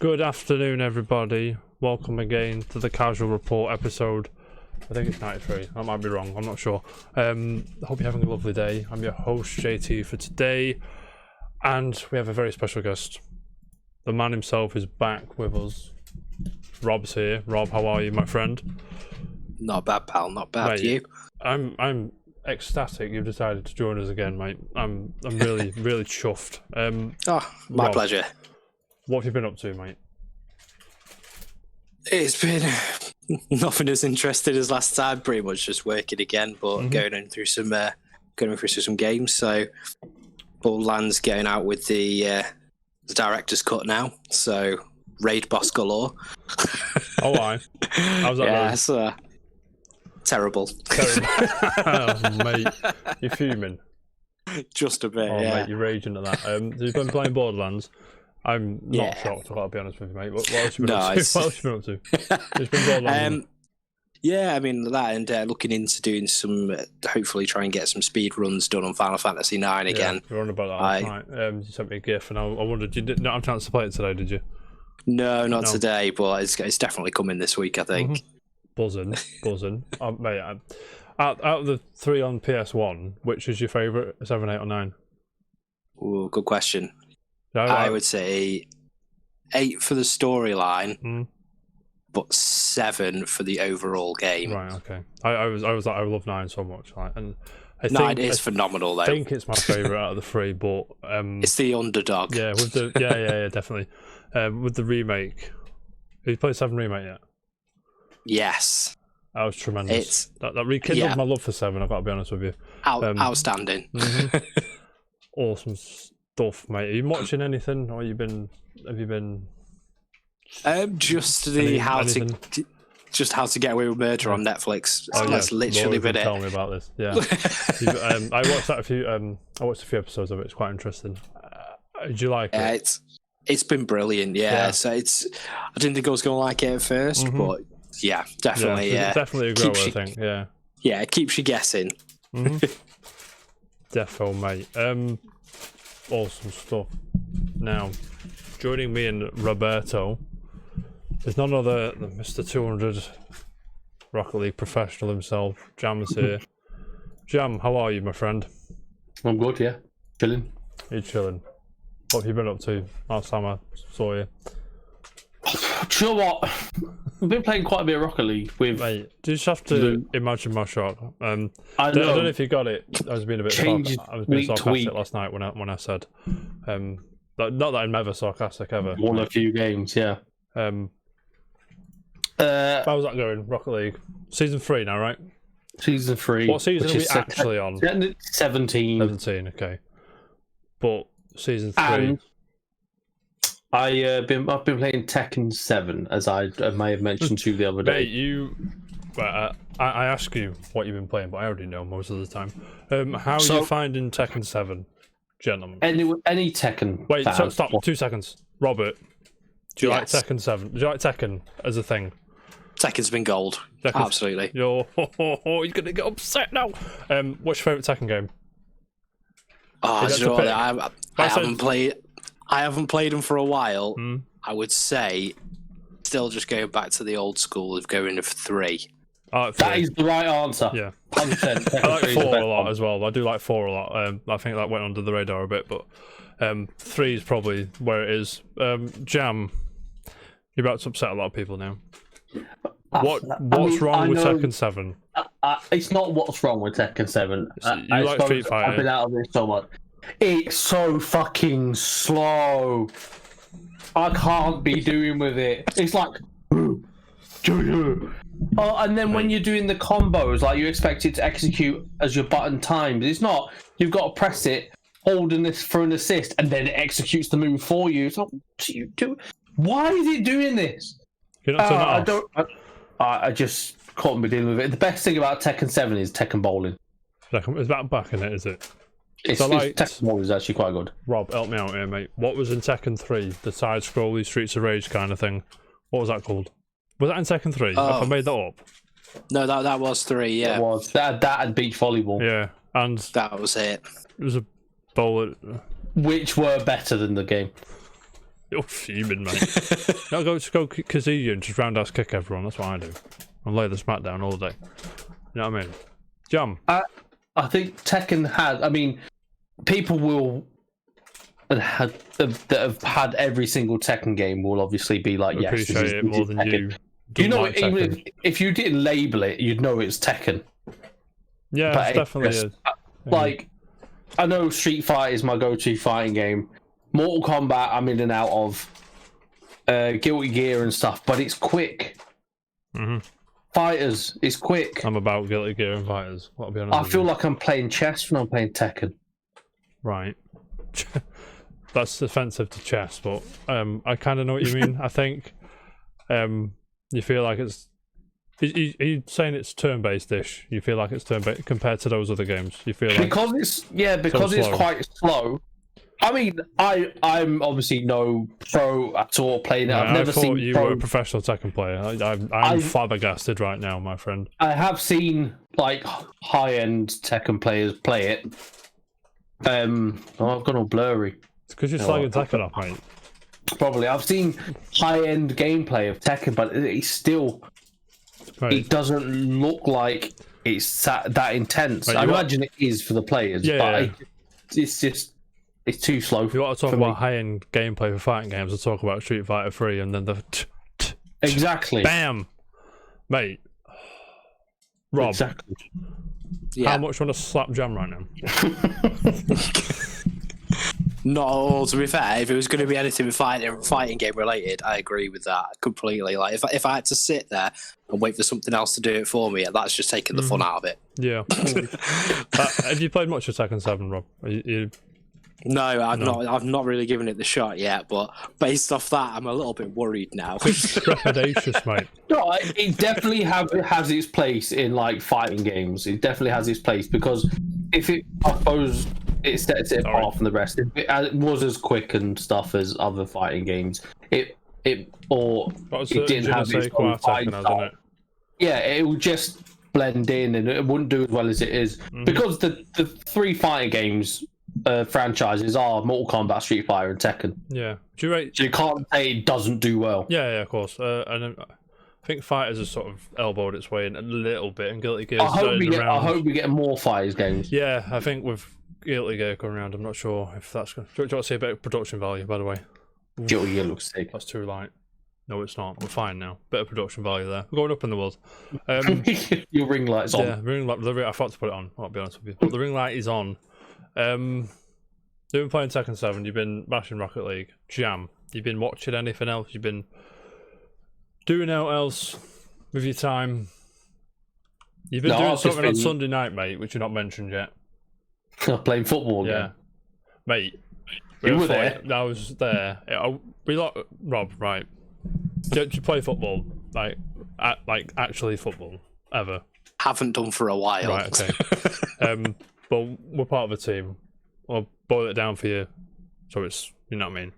Good afternoon, everybody. Welcome again to the Casual Report episode. I think it's 93. I might be wrong. I'm not sure. I hope you're having a lovely day. I'm your host, JT, for today. And we have a very special guest. The man himself is back with us. Rob's here. Rob, how are you, my friend? Not bad, pal. Not bad. Mate, You? I'm ecstatic you've decided to join us again, mate. I'm really, really chuffed. My Rob, pleasure. what have you been up to, mate? It's been nothing as interesting as last time. Pretty much just working again, but going through some games. So, Borderlands getting out with the director's cut now. So, raid boss galore. Oh, aye. How's that going? Yeah, it's terrible. Oh, mate, you're fuming. Just a bit. Oh, yeah. mate, you're raging at that. You've been playing Borderlands. I'm not Yeah. shocked, I've got to be honest with you, mate. What else you been No, up to? it's- What else you been up to? It's been Borderlands. Yeah, I mean that, and looking into doing some, hopefully try and get some speed runs done on Final Fantasy IX again. We were on about that last night. You sent me a GIF, and I wondered, you did not have a chance to play it today, did you? No, not No. today, but it's definitely coming this week, I think. Buzzing. Mate, out of the three on PS1, which is your favourite, 7, 8 or 9? Ooh, good question. No, I would say 8 for the storyline, but 7 for the overall game. Right, okay. I was like, I love 9 so much, like, and I 9 think is phenomenal, though. I think it's my favourite out of the three, but It's the underdog. yeah, with the yeah, definitely. With the remake, have you played 7 remake yet? Yes. That was tremendous. That rekindled my love for 7. I've got to be honest with you. Outstanding. Awesome stuff, mate. Are you watching anything, or have you been? Just how to get away with murder on Netflix. That's literally been it. Tell me about this. Yeah, I watched that I watched a few episodes of it. It's quite interesting. Did you like it? It's been brilliant. Yeah. So I didn't think I was going to like it at first, but yeah, definitely. Yeah, definitely a grower. I think. Yeah. Yeah, it keeps you guessing. Defo, mate. Awesome stuff. Now, joining me and Roberto is none other than Mr. 200 Rocket League professional himself. Jam's here. Jam, how are you, my friend? I'm good, yeah. Chilling. You chilling? What have you been up to last time I saw you? Do you know what? I've been playing quite a bit of Rocket League with... Mate, you just have to imagine my shock. I don't know if you got it. I was being a bit sarcastic last night when I said... not that I'm ever sarcastic, ever. Won a few games, yeah. How's that going, Rocket League? Season 3 now, right? Season 3. What season are we actually on? 17. 17, okay. But season 3... And I've been playing Tekken 7, as I may have mentioned to you the other day. Mate, I ask you what you've been playing, but I already know most of the time. How are you finding Tekken 7, gentlemen? Any Tekken Wait, fan. stop, 2 seconds. Robert, do you like Tekken 7? Do you like Tekken as a thing? Tekken's been gold. Absolutely. You're going to get upset now. What's your favourite Tekken game? Oh, do you know what? I haven't played them for a while. I would say, still just going back to the old school of going with 3. That is the right answer. Yeah. 100%. I like 4 a lot as well. I do like 4 a lot. I think that went under the radar a bit, but 3 is probably where it is. Jam, you're about to upset a lot of people now. What's wrong with Tekken 7? It's not what's wrong with Tekken 7. You like Street Fighter? I've been out of this so much. It's so fucking slow. I can't be doing with it. It's like... Oh, and then when you're doing the combos, like you expect it to execute as your button times. It's not. You've got to press it, holding this for an assist, and then it executes the move for you. So, what do you do? Why is it doing this? You're not turn it off? I just can't be dealing with it. The best thing about Tekken 7 is Tekken Bowling. Is that back in it, is it? Tekken Bowling is actually quite good. Rob, help me out here, mate. What was in Tekken 3? The side-scrolly Streets of Rage kind of thing. What was that called? Was that in Tekken 3? Have I made that up? No, that was 3, yeah. It was. That and beach volleyball. Yeah, and... That was it. It was a bowler... Which were better than the game. You're fuming, mate. I'll go Kazoo and just roundhouse kick everyone. That's what I do. I'll lay the smack down all day. You know what I mean? Jam. I think Tekken has. I mean, people will that have had every single Tekken game will obviously be like, yes, appreciate it more than Tekken. you. You know, like even if you didn't label it, you'd know it's Tekken. Yeah, but it definitely is. Like, I know Street Fighter is my go-to fighting game. Mortal Kombat, I'm in and out of. Guilty Gear and stuff, but it's quick. Mm-hmm. Fighters, it's quick. I'm about Guilty Gear and Fighters. I'll be honest. I feel like I'm playing chess when I'm playing Tekken. Right. That's offensive to chess, but I kind of know what you mean. I think you feel like it's. Are you saying it's turn-based-ish? You feel like it's turn-based compared to those other games? You feel like because it's quite slow. I mean, I'm obviously no pro at all playing it. Yeah, I've never seen you were a professional Tekken player. I'm flabbergasted right now, my friend. I have seen like high-end Tekken players play it. I've gone all blurry. It's because you're slagging Tekken off, mate. Probably. I've seen high-end gameplay of Tekken, but it's still. Right. It doesn't look like it's that intense. Right, I imagine it is for the players, but it's just it's too slow. If you want to talk about high-end gameplay for fighting games, I'll talk about Street Fighter 3 and then the exactly bam, mate. Rob, exactly. How much you want to slap Jam right now? Not at all, to be fair. If it was going to be anything fighting game related, I agree with that completely. Like if I had to sit there and wait for something else to do it for me, that's just taking the fun out of it. Yeah. Have you played much of Tekken 7, Rob? No, I've not really given it the shot yet, but based off that, I'm a little bit worried now. It's trepidatious, mate. No, it definitely has its place in like fighting games. It definitely has its place because I suppose it sets it apart from the rest. If it was as quick and stuff as other fighting games, it didn't have its own fighting style. Yeah, it would just blend in and it wouldn't do as well as it is because the three fighting games franchises are Mortal Kombat, Street Fighter, and Tekken. Yeah, do you rate? So you can't say it doesn't do well. Yeah, of course. And I think Fighters has sort of elbowed its way in a little bit, and Guilty Gear. I hope we get more Fighters games. Yeah, I think with Guilty Gear going around, I'm not sure if that's going. Do you want to see a bit of production value, by the way? Guilty Gear looks sick. That's too light. No, it's not. We're fine now. Bit of production value there. We're going up in the world. Your ring light's on. Yeah, ring light. I forgot to put it on. I'll be honest with you. But the ring light is on. You've been playing Tekken 7. You've been bashing Rocket League. Jam. You've been watching anything else? You've been doing anything else with your time? You've been doing something on Sunday night, mate, which you've not mentioned yet. Playing football again. Yeah, mate. You were there. I was there. Rob, right? Do you play football? Like actually football ever? Haven't done for a while. Right. Okay. But we're part of a team. I'll boil it down for you, so it's you know what I mean.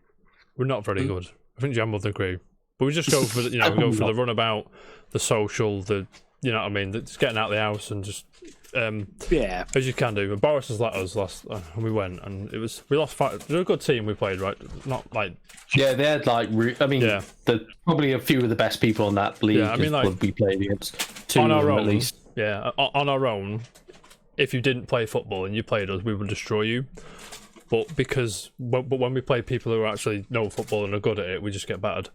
We're not very good. I think Jam would agree. But we just go for we go for the runabout, the social, the you know what I mean. Just getting out of the house and just as you can do. But Boris has let us last, and we went, and we lost 5. They're a good team we played, right? Not like they had probably a few of the best people on that league. Yeah, I mean would be played against. Two on our own, at least. Yeah, on our own. If you didn't play football and you played us, we would destroy you. But when we play people who actually know football and are good at it, we just get battered.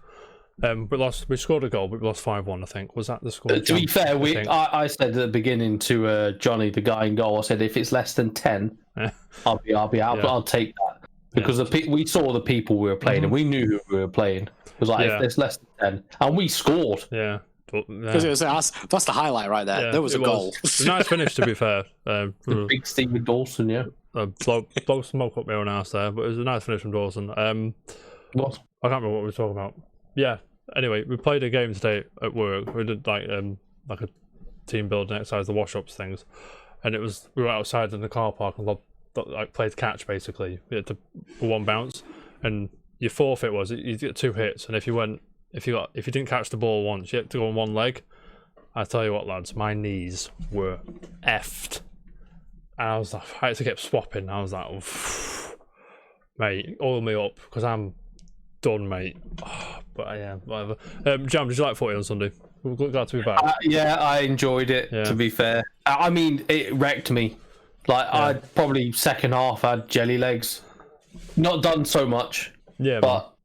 We scored a goal, but we lost 5-1. I think was that the score. To be fair, I said at the beginning to Johnny, the guy in goal, I said if it's less than 10, I'll be out. Yeah. I'll take that because we saw the people we were playing and we knew who we were playing. It was like if there's less than 10, and we scored. Yeah. Because that's the highlight right there. Yeah, there was a goal. It was a nice finish, to be fair. The big Stephen Dawson, yeah. Blow smoke up my own ass there, but it was a nice finish from Dawson. What? I can't remember what we were talking about. Yeah. Anyway, we played a game today at work. We did like a team building exercise, the wash-ups things, and we were outside in the car park and played catch basically. We had to one bounce, and your forfeit was you get 2 hits, and if you didn't catch the ball once, you had to go on one leg. I tell you what, lads, my knees were effed. And I was like, I had to keep swapping. I was like, mate, oil me up because I'm done, mate. Oh, but yeah, whatever. Jam, did you like 40 on Sunday? We're glad to be back. Yeah, I enjoyed it. Yeah. To be fair, I mean, it wrecked me. Like I'd probably second half had jelly legs. Not done so much. Yeah, but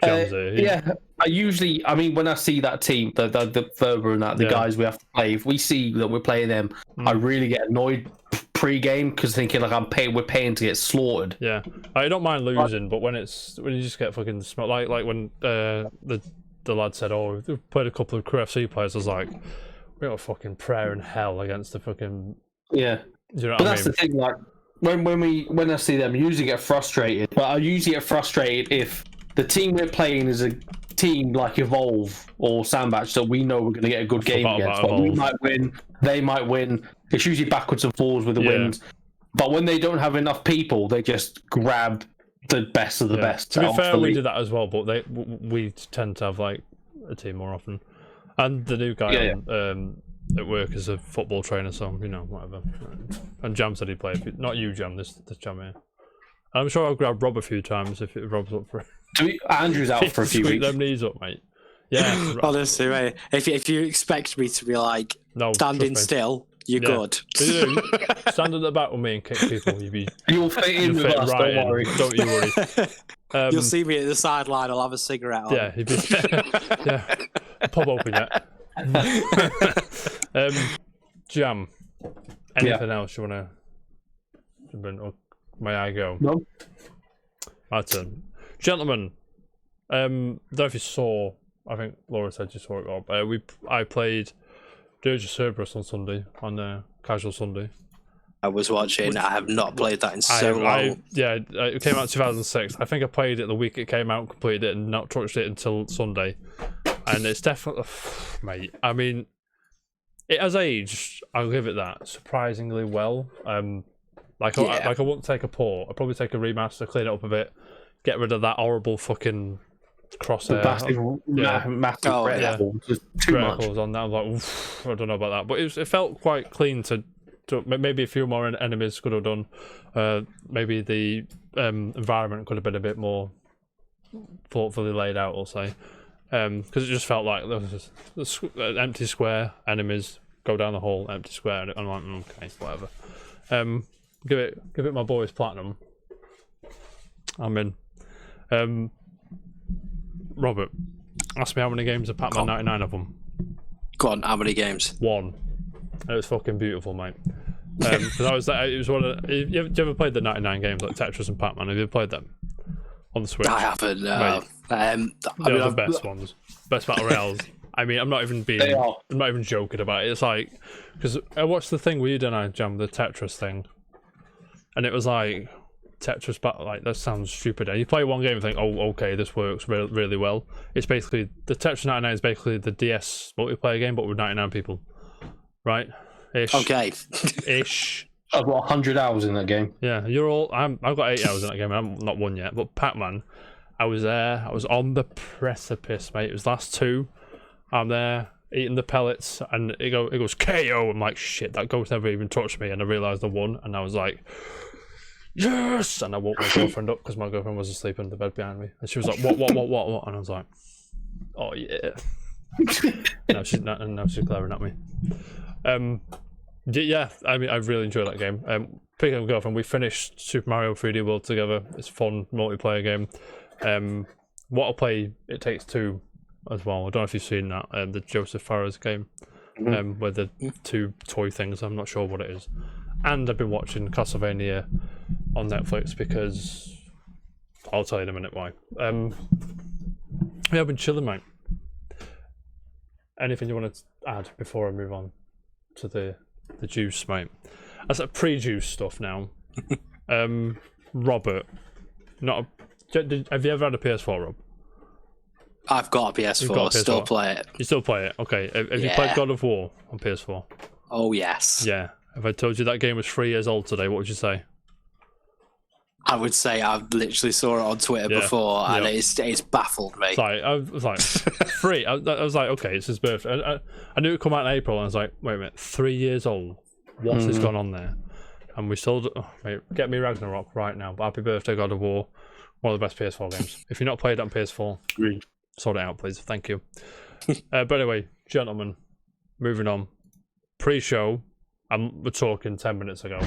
yeah. I mean, when I see that team, the Ferber and that, the guys we have to play, if we see that we're playing them, I really get annoyed pre-game because thinking like we're paying to get slaughtered. Yeah, I don't mind losing, but when you just get fucking smelled like when the lad said, "Oh, we've played a couple of crew FC players," I was like, "We got a fucking prayer in hell against the fucking." Yeah, do you know but what I that's mean? the thing. Like when I see them, I usually get frustrated. But I usually get frustrated if the team we're playing is a team like Evolve or Sandbatch, so we know we're going to get a good game against. But we might win, they might win. It's usually backwards and forwards with the wins. But when they don't have enough people, they just grab the best of the best. To be fair, we did that as well, but we tend to have like a team more often. And the new guy at work is a football trainer, so you know, whatever. And Jam said he played. Not you, Jam. This Jam here. I'm sure I'll grab Rob a few times if Rob's up for it. Andrew's out for a few weeks. Them knees up, mate. Yeah. Honestly, mate. If you expect me to be like standing still, you're good. Stand at the back with me and kick people. You'll fit in with us. Right don't worry. Don't you worry. You'll see me at the sideline. I'll have a cigarette on. Yeah, pop open yet. Jam. Anything else you wanna? May I go? No. My turn. Gentlemen, don't know if you saw, I think Laura said you saw it, Rob. I played Dirge of Cerberus on Sunday, on Casual Sunday. I was watching. I have not played that in so long. It came out in 2006. I think I played it the week it came out, completed it, and not touched it until Sunday. And it's definitely, mate, I mean, it has aged, I'll give it that, surprisingly well. I wouldn't take a port. I'd probably take a remaster, clean it up a bit, get rid of that horrible fucking crosshair. Massive too much on that. I was like, oof, I don't know about that, but it felt quite clean to maybe a few more enemies could have done. Maybe the environment could have been a bit more thoughtfully laid out, I'll say, because it just felt like there was just an empty square, enemies go down the hall, empty square, and I'm like, okay, whatever. Give it my boys platinum. I'm in. Robert, ask me how many games of Pac-Man 99 of them. Go on, how many games? 1. It was fucking beautiful, mate. Because it was one of. You ever played the 99 games like Tetris and Pac-Man? Have you played them on the Switch? I haven't. They're the best ones, best battle royales. I mean, I'm not even joking about it. It's like, because I watched the thing with you, didn't I, Jam, the Tetris thing, and it was like Tetris battle. Like, that sounds stupid. And you play one game and think, oh, okay, this works really well. It's basically the Tetris 99 is basically the DS multiplayer game, but with 99 people, right? Ish. Okay. Ish. I've got 100 hours in that game. Yeah, I've got 8 hours in that game. I'm not won yet, but Pac-Man, I was there. I was on the precipice, mate. It was last 2. I'm there eating the pellets, and it goes KO. I'm like, shit, that ghost never even touched me, and I realised I won, and I was like, yes! And I woke my girlfriend up because my girlfriend was asleep in the bed behind me, and she was like, what? And I was like, oh yeah. Now she's glaring at me. Yeah, I mean, I really enjoyed that game. Picking up a girlfriend, we finished Super Mario 3D World together. It's a fun multiplayer game. What I'll play, It Takes Two as well. I don't know if you've seen that, the Joseph Fares game, where the 2 toy things. I'm not sure what it is. And I've been watching Castlevania on Netflix because I'll tell you in a minute why. Yeah, I've been chilling, mate. Anything you want to add before I move on to the juice, mate? That's like pre-juice stuff now. Robert, have you ever had a PS4, Rob? I've got a PS4. Still play it. You still play it? Okay. Have you played God of War on PS4? Oh yes. Yeah. If I told you that game was 3 years old today, what would you say? I would say I literally saw it on Twitter before, and it's baffled me. I was like 3. I was like, okay, it's his birthday. I knew it would come out in April, and I was like, wait a minute, 3 years old. What has gone on there? And we still, mate, get me Ragnarok right now. But happy birthday, God of War. One of the best PS4 games. If you're not played it on PS4, sort it out, please. Thank you. But anyway, gentlemen, moving on. Pre-show, we're talking 10 minutes ago.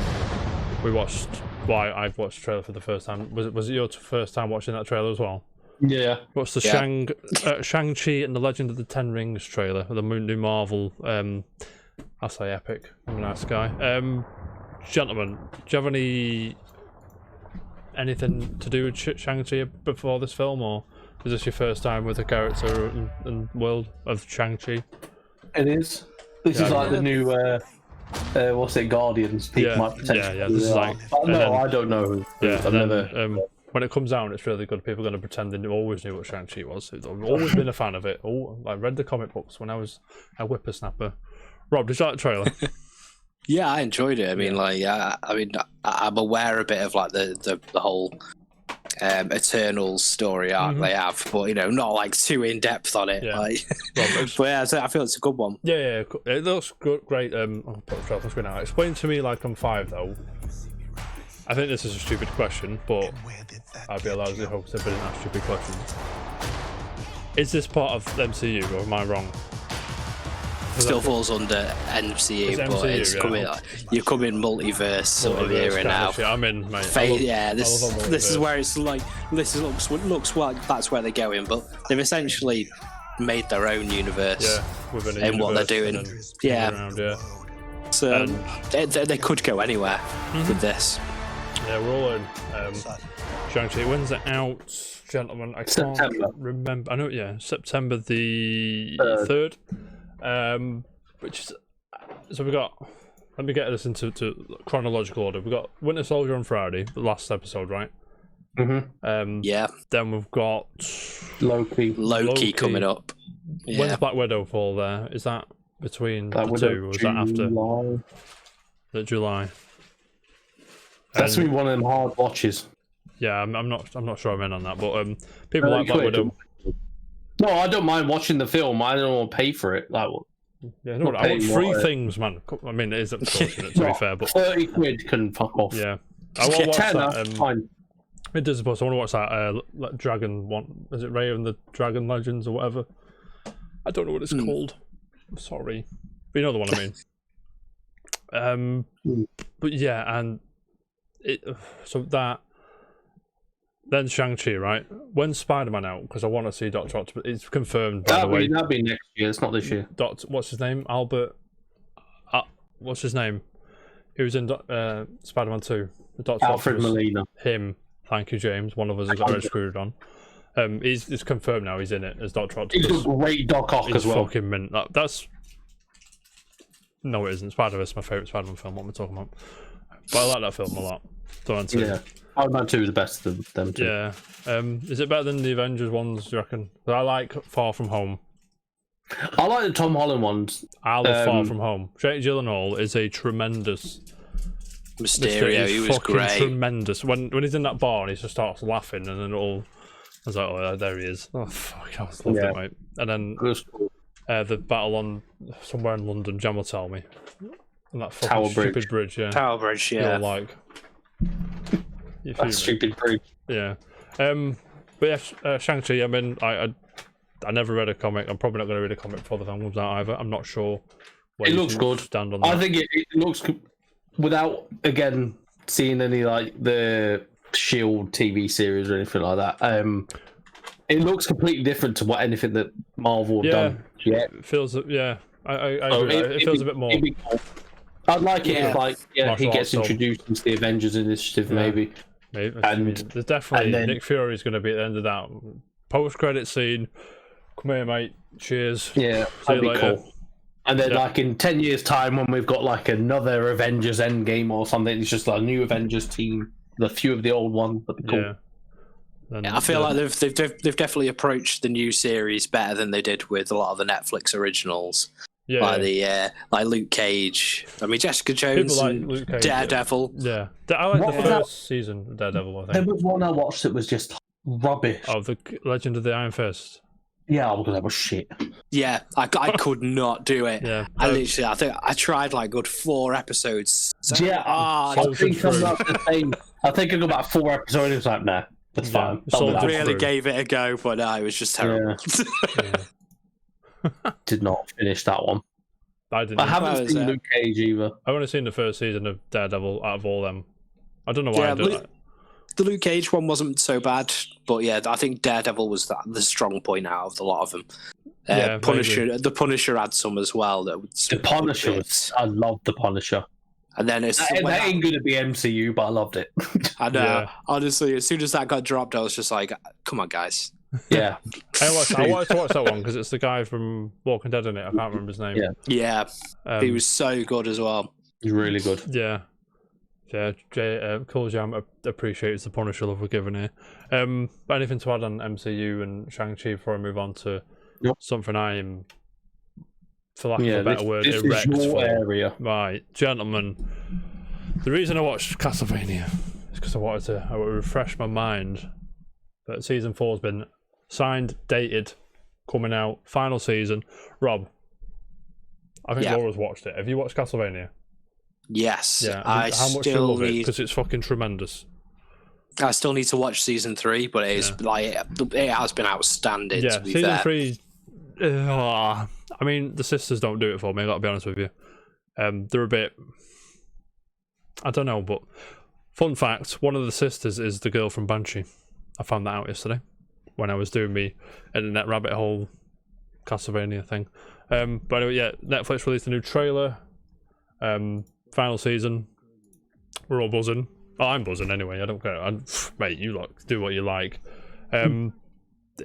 We watched. I've watched the trailer for the first time. Was it your first time watching that trailer as well? Yeah. What's the Shang-Chi and the Legend of the Ten Rings trailer? The new Marvel. I'll say epic. I'm a nice guy. Gentlemen, do you have anything to do with Shang-Chi before this film, or is this your first time with the character and world of Shang-Chi? It is. This is like the new, what's it, Guardians? People might potentially. Yeah. This is like. I don't know. Yeah, and then when it comes out, it's really good. People are going to pretend they always knew what Shang-Chi was. I've always been a fan of it. I read the comic books when I was a whippersnapper. Rob, did you like the trailer? Yeah, I enjoyed it. I mean, I'm aware a bit of like the whole Eternals story arc they have, but not like too in depth on it. Yeah. But yeah, so I feel it's a good one. Yeah, it looks good, great. I'll put the trailer on the screen now. Explain to me like I'm 5 though. I think this is a stupid question, but I'd be allowed to hope if I didn't ask stupid questions. Is this part of the MCU, or am I wrong? Still falls under MCU, but it's coming. You're coming multiverse sort of era now. I'm in, mate. This is where it's like looks like that's where they're going, but they've essentially made their own universe in what they're doing. So they could go anywhere with this. Yeah, we're all in. Shang-Chi, when's it out, gentlemen? I can't remember. I know, September the 3rd. Which is, so we got. Let me get this into chronological order. We got Winter Soldier on Friday, the last episode, right? Yeah. Then we've got Loki coming up. Yeah. When's Black Widow fall there? Is that between the two, or is that after? July. That's gonna be one of them hard watches. Yeah, I'm not sure I'm in on that, but people like Black Widow. No, I don't mind watching the film. I don't want to pay for it. Like, I want free things, man. I mean, it is unfortunate to be fair, but 30 quid can fuck off. Yeah, I want to watch that. Fine. It does suppose I want to watch that Dragon one. Is it Ray and the Dragon Legends or whatever? I don't know what it's called. I'm sorry, but you know the one I mean. But yeah, and so that. Then Shang-Chi, right? When's Spider-Man out? Because I want to see Dr. Octopus. It's confirmed, by the way. That'll be next year. It's not this year. What's his name? Albert. What's his name? He was in Spider-Man 2. Dr. Alfred Octopus. Molina. Him. Thank you, James. One of us has got red screwed on. It's confirmed now. He's in it as Dr. Octopus. He's a great Doc Ock as well. Fucking mint. That's. No, it isn't. Spider-Verse is my favourite Spider-Man film. What am I talking about? But I like that film a lot. Yeah. Spider-Man 2 is the best of them too. Yeah. Is it better than the Avengers ones, do you reckon? I like Far From Home. I like the Tom Holland ones. I love Far From Home. Jake Gyllenhaal is a tremendous... Mysterio, he was great. Tremendous. When he's in that bar and he just starts laughing and then I was like, oh, there he is. Oh, fuck, I was loving it, mate. And then the battle on somewhere in London, Jam will tell me. And that fucking stupid bridge, yeah. Tower Bridge, yeah. You're like... That stupid bridge. Yeah. But yeah, Shang-Chi, I mean, I never read a comic. I'm probably not going to read a comic before the film comes out either. I'm not sure. It looks good. Stand on that. I think it looks, without, again, seeing any, like, the S.H.I.E.L.D. TV series or anything like that, it looks completely different to anything that Marvel have done. Yeah. It feels, I agree. It feels a bit more... I'd like it if, like, he gets introduced into the Avengers Initiative, maybe. And there's definitely Nick Fury's going to be at the end of that post-credit scene. Come here, mate. Cheers. Yeah, that'd be cool. And then, like, in 10 years' time, when we've got, like, another Avengers Endgame or something, it's just like a new Avengers team, a few of the old ones. That'd be cool. Yeah. I feel like they've definitely approached the new series better than they did with a lot of the Netflix originals. Yeah, like Luke Cage. I mean, Jessica Jones, Luke Cage, Daredevil. Yeah, I like the first season of Daredevil. I think there was one I watched that was just rubbish. Oh, the Legend of the Iron Fist. Yeah, because that was shit. Yeah, I could not do it. Yeah, I think I tried like good 4 episodes. I think I'm about the same. I think I got about 4 episodes. And it was like, nah. It's Yeah, fine. so I Good really through. gave it a go, but no, it was just terrible. Did not finish that one. I didn't. I That haven't was seen it. Luke Cage either. I've only seen the first season of Daredevil out of all them. I don't know why Yeah, I did that. the Luke Cage one wasn't so bad, but yeah, I think Daredevil was the strong point out of a lot of them. Yeah, The Punisher had some as well. The Punisher was. I loved the Punisher. And then it's That ain't gonna be MCU, but I loved it. I know. Yeah. Honestly, as soon as that got dropped, I was just like, "Come on, guys." Yeah. I wanted to watch that one because it's the guy from Walking Dead in it. I can't remember his name. Yeah. Yeah, he was so good as well. He's really good. Yeah. Yeah, Cool Jam appreciates the Punisher love we're giving here. Anything to add on MCU and Shang-Chi before I move on to something I am, for lack of a better word, this erect is your for? area. Right, gentlemen, the reason I watched Castlevania is because I wanted to refresh my mind that season 4 has been signed, dated, coming out, final season. Rob, I think Laura's watched it. Have you watched Castlevania? Yes. Yeah. How much do you love it? Because it's fucking tremendous. I still need to watch season 3, but it is it has been outstanding. Yeah, to be season fair. 3. I mean, the sisters don't do it for me. I gotta be honest with you. They're a bit. I don't know, but fun fact: one of the sisters is the girl from Banshee. I found that out yesterday when I was doing me internet rabbit hole Castlevania thing. But anyway, yeah, Netflix released a new trailer. Final season. We're all buzzing. Oh, I'm buzzing anyway. I don't care. Mate, you lot do what you like. It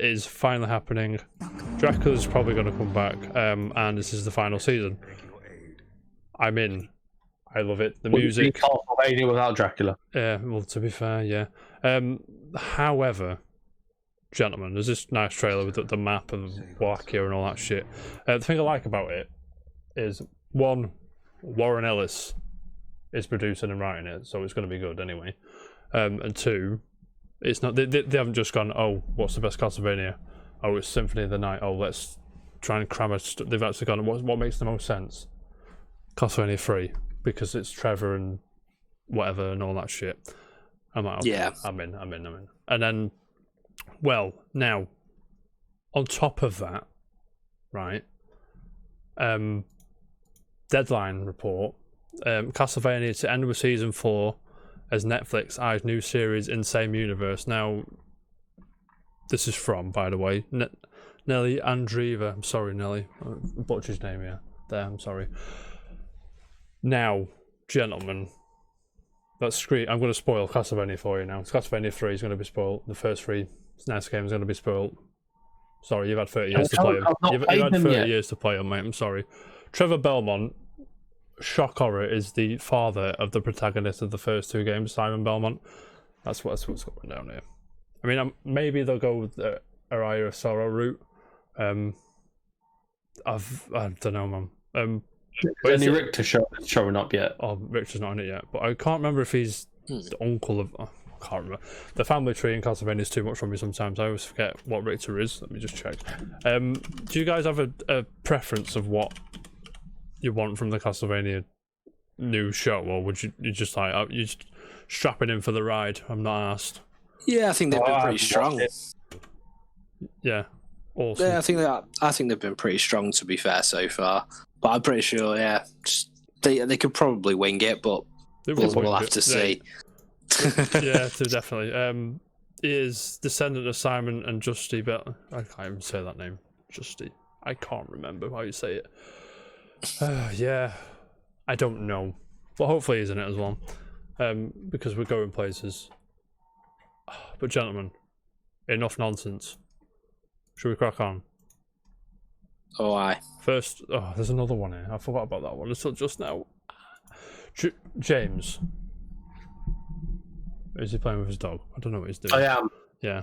is finally happening. Dracula's probably going to come back, and this is the final season. I'm in. I love it. The music. Castlevania without Dracula. Yeah, well, to be fair, yeah. However, gentlemen, there's this nice trailer with the map of Wallachia and all that shit. The thing I like about it is, one, Warren Ellis is producing and writing it, so it's going to be good anyway. And two, it's not. They haven't just gone, oh, what's the best Castlevania? Oh, it's Symphony of the Night. Oh, let's try and cram it. They've actually gone, what makes the most sense? Castlevania 3, because it's Trevor and whatever and all that shit. I'm like, okay, Yeah. I'm in. And then, well, now, on top of that, right, deadline report, Castlevania to end with season 4 as Netflix eyes new series in same universe. Now, this is from, by the way, Nelly Andreeva. I'm sorry, Nelly. I butchered his name here. There, I'm sorry. Now, gentlemen, I'm going to spoil Castlevania for you now. Castlevania 3 is going to be spoiled. The first 3 SNES games are going to be spoiled. Sorry, you've had 30 years to play them. You've had 30 years to play them, mate. I'm sorry. Trevor Belmont, shock horror, is the father of the protagonist of the first 2 games, Simon Belmont. That's what's going down here. I mean, maybe they'll go with the Araya of Sorrow route. I don't know, man. Is any Richter showing up yet? Oh, Richter's not on it yet, but I can't remember if he's the uncle of. I can't remember. The family tree in Castlevania is too much for me sometimes. I always forget what Richter is. Let me just check. Do you guys have a preference of what you want from the Castlevania new show, or would you just like you just strapping in for the ride? I'm not asked. Yeah, I think they've been pretty strong. Yeah, awesome. Yeah, I think they've been pretty strong, to be fair, so far. But I'm pretty sure, yeah, they could probably wing it, but we'll have to see. Yeah, so definitely. He is descendant of Simon and Justy, but I can't even say that name. Justy. I can't remember how you say it. Yeah, I don't know, but hopefully he's in it as well, because we're going places. But gentlemen, enough nonsense. Should we crack on? Oh, aye. First, there's another one here. I forgot about that one. It's just now. James. Is he playing with his dog? I don't know what he's doing. I am. Yeah.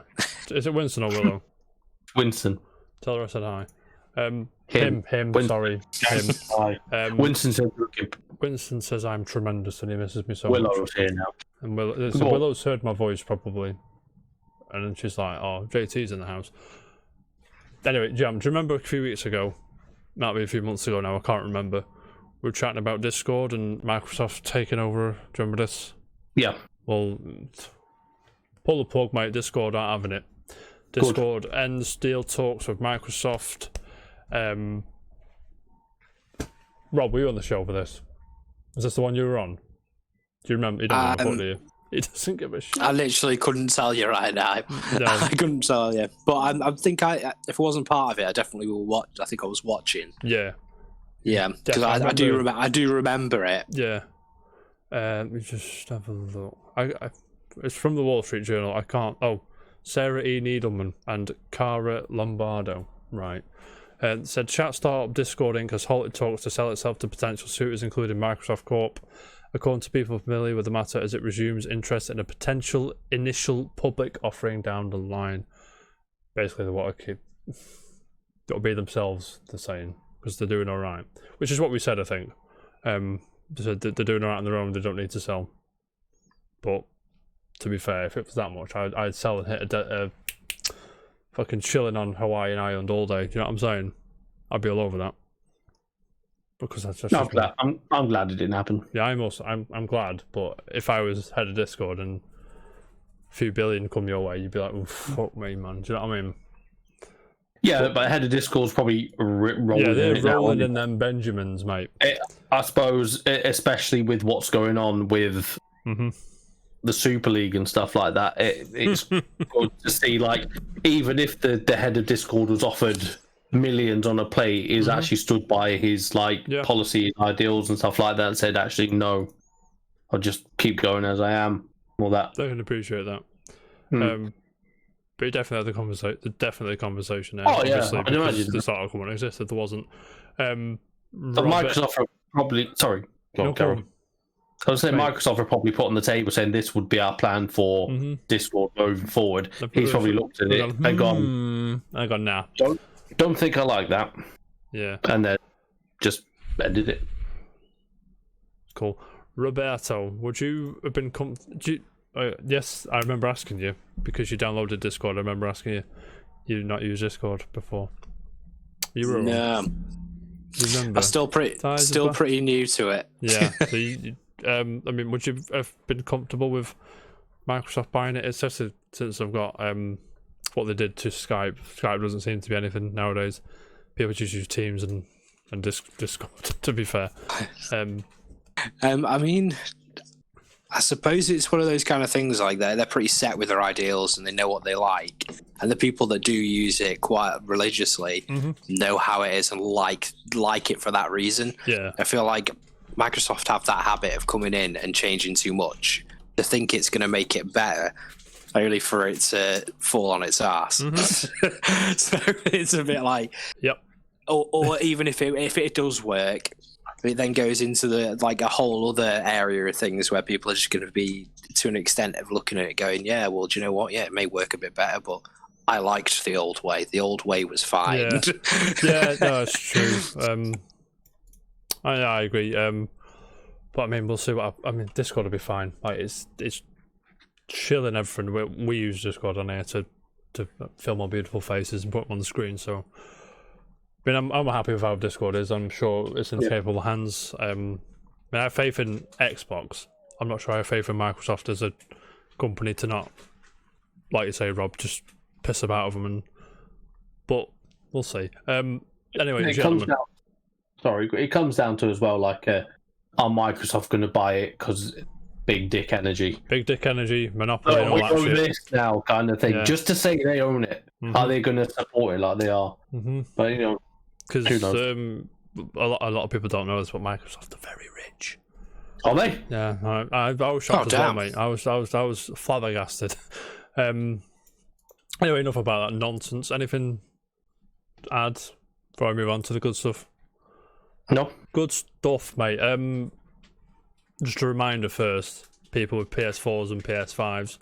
Is it Winston or Willow? Winston. Tell her I said hi. Him. Him. Sorry. Him. Hi. Winston says, Winston says I'm tremendous and he misses me so much. Willow's here now. And Willow's heard my voice probably. And then she's like, oh, JT's in the house. Anyway, Jam, do you remember a few weeks ago? Might be a few months ago now, I can't remember. We were chatting about Discord and Microsoft taking over. Do you remember this? Yeah. Well, pull the plug, mate. Discord aren't having it. Discord ends deal talks with Microsoft. Rob, were you on the show for this? Was this the one you were on? Do you remember? You don't remember, do you? He doesn't give a shit. I literally couldn't tell you right now. No. I couldn't tell you. But I think if I wasn't part of it, I definitely will watch. I think I was watching. Yeah. Yeah, because I do remember it. Yeah. Let me just have a look. It's from the Wall Street Journal. I can't. Oh, Sarah E. Needleman and Cara Lombardo. Right. Said chat startup Discord Inc. has halted talks to sell itself to potential suitors, including Microsoft Corp. According to people familiar with the matter, as it resumes interest in a potential initial public offering down the line. Basically, they want to keep. Got to be themselves, they're saying, because they're doing all right, which is what we said, I think. They're doing all right on their own. They don't need to sell. But to be fair, if it was that much, I'd sell and hit a fucking chilling on Hawaiian Island all day. Do you know what I'm saying? I'd be all over that. Because that's just. I'm glad it didn't happen. Yeah, I'm glad. But if I was head of Discord and a few billion come your way, you'd be like, oh, fuck me, man. Do you know what I mean? Yeah, but head of Discord's probably rolling. Yeah, they're rolling in them Benjamins, mate. I suppose, especially with what's going on with the Super League and stuff like that, it's good to see, like, even if the head of Discord was offered millions on a plate, is actually stood by his policy and ideals and stuff like that, and said, actually, no, I'll just keep going as I am. All that. I can appreciate that. But you definitely had the conversation. Definitely a conversation there. Oh yeah, I can imagine. This article wouldn't exist if there wasn't. Microsoft are probably sorry. No problem. I was saying Microsoft are probably put on the table saying this would be our plan for Discord moving forward. He's probably looked at it and gone, nah. Don't think I like that. Yeah. And then just ended it. Cool. Roberto, would you have been yes, I remember asking you because you downloaded Discord. I remember asking you. You did not use Discord before. You were no. You remember? I'm still pretty new to it. Yeah. So I mean, would you have been comfortable with Microsoft buying it? Especially since I've got what they did to Skype. Skype doesn't seem to be anything nowadays. People just use Teams and Discord. To be fair. I mean, I suppose it's one of those kind of things like that. They're pretty set with their ideals and they know what they like. And the people that do use it quite religiously know how it is and like it for that reason. Yeah. I feel like Microsoft have that habit of coming in and changing too much to think it's going to make it better, only for it to fall on its ass. So it's a bit like, yep. Or even if it does work, it then goes into a whole other area of things where people are just going to be, to an extent, of looking at it going, yeah, well, do you know what? Yeah, it may work a bit better, but I liked the old way. The old way was fine. Yeah, no, it's true. I agree. But I mean, we'll see what. I mean, Discord will be fine. Like it's chill and everything. We use Discord on here to film our beautiful faces and put them on the screen. So. I mean, I'm happy with how Discord is. I'm sure it's in capable hands. I have faith in Xbox. I'm not sure I have faith in Microsoft as a company to not, like you say, Rob, just piss about of them. But we'll see. Anyway, gentlemen. It comes down to as well, like, are Microsoft going to buy it because big dick energy? Big dick energy, monopoly, and all we that own shit. This now, kind of thing. Yeah. Just to say they own it. Are they going to support it like they are? But, you know. Because a lot of people don't know this, but Microsoft are very rich. Are they? Yeah, I was shocked as well, mate. I was flabbergasted. Anyway, enough about that nonsense. Anything to add before I move on to the good stuff? No. Good stuff, mate. Just a reminder first, people with PS4s and PS5s,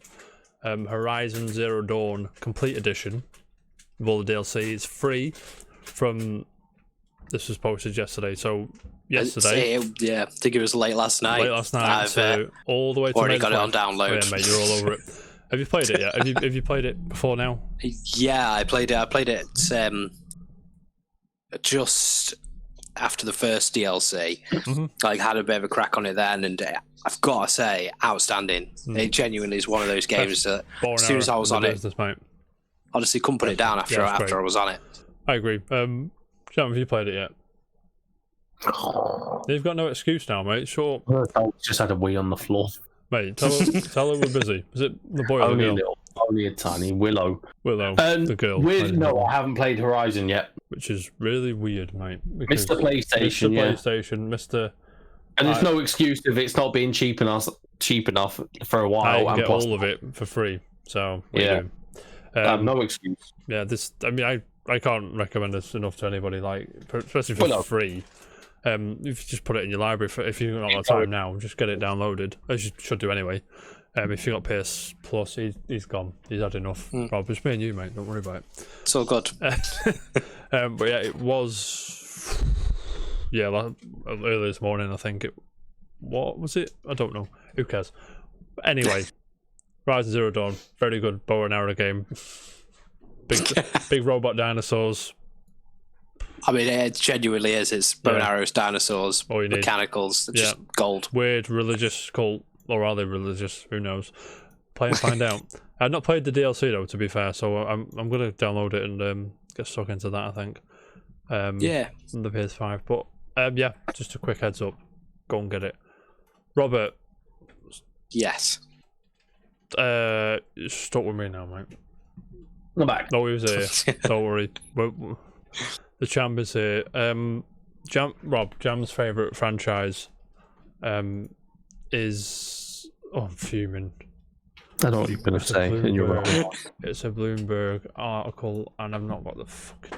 Horizon Zero Dawn Complete Edition with all the DLC is free from. This was posted yesterday, so yesterday. I think it was late last night. So all the way to already got it on download. Oh, yeah, mate, you're all over it. Have you played it yet? Have you played it before now? Yeah, I played it. Just after the first DLC. Mm-hmm. Like, had a bit of a crack on it then, and I've got to say, outstanding. It genuinely is one of those games that as soon as I was on it, honestly couldn't put it down after I was on it. I agree. Jam, have you played it yet? You've got no excuse now, mate. Sure. I just had a wee on the floor. Mate, tell her we're busy. Is it the boy or the girl? Only a tiny Willow. The girl. No, I haven't played Horizon yet. Which is really weird, mate. Mr. PlayStation, Mr. And there's no excuse if it's not being cheap enough for a while. I get all of it for free. So no excuse. Yeah, I can't recommend this enough to anybody. Like, especially for free. If you just put it in your library, if you've not got time now, just get it downloaded, as you should do anyway. If you got PS Plus, he's gone. He's had enough. Rob, it's me and you, mate. Don't worry about it. It's all good. But yeah, it was. Yeah, like, early this morning, I think. What was it? I don't know. Who cares? But anyway, Horizon Zero Dawn, very good bow and arrow game. Big robot dinosaurs. I mean, it genuinely is. It's bow and arrows, dinosaurs, mechanicals, just gold. Weird religious cult, or are they religious? Who knows? Play and find out. I've not played the DLC though, to be fair, so I'm gonna download it and get stuck into that. I think. On the PS5, but just a quick heads up. Go and get it, Robert. Yes. Stuck with me now, mate. I'm back. No, he was here. Don't worry. The champ is here. Jam's favourite franchise is... Oh, I'm fuming. I know what you're going to say, and you're wrong. It's a Bloomberg article, and I've not got the fucking...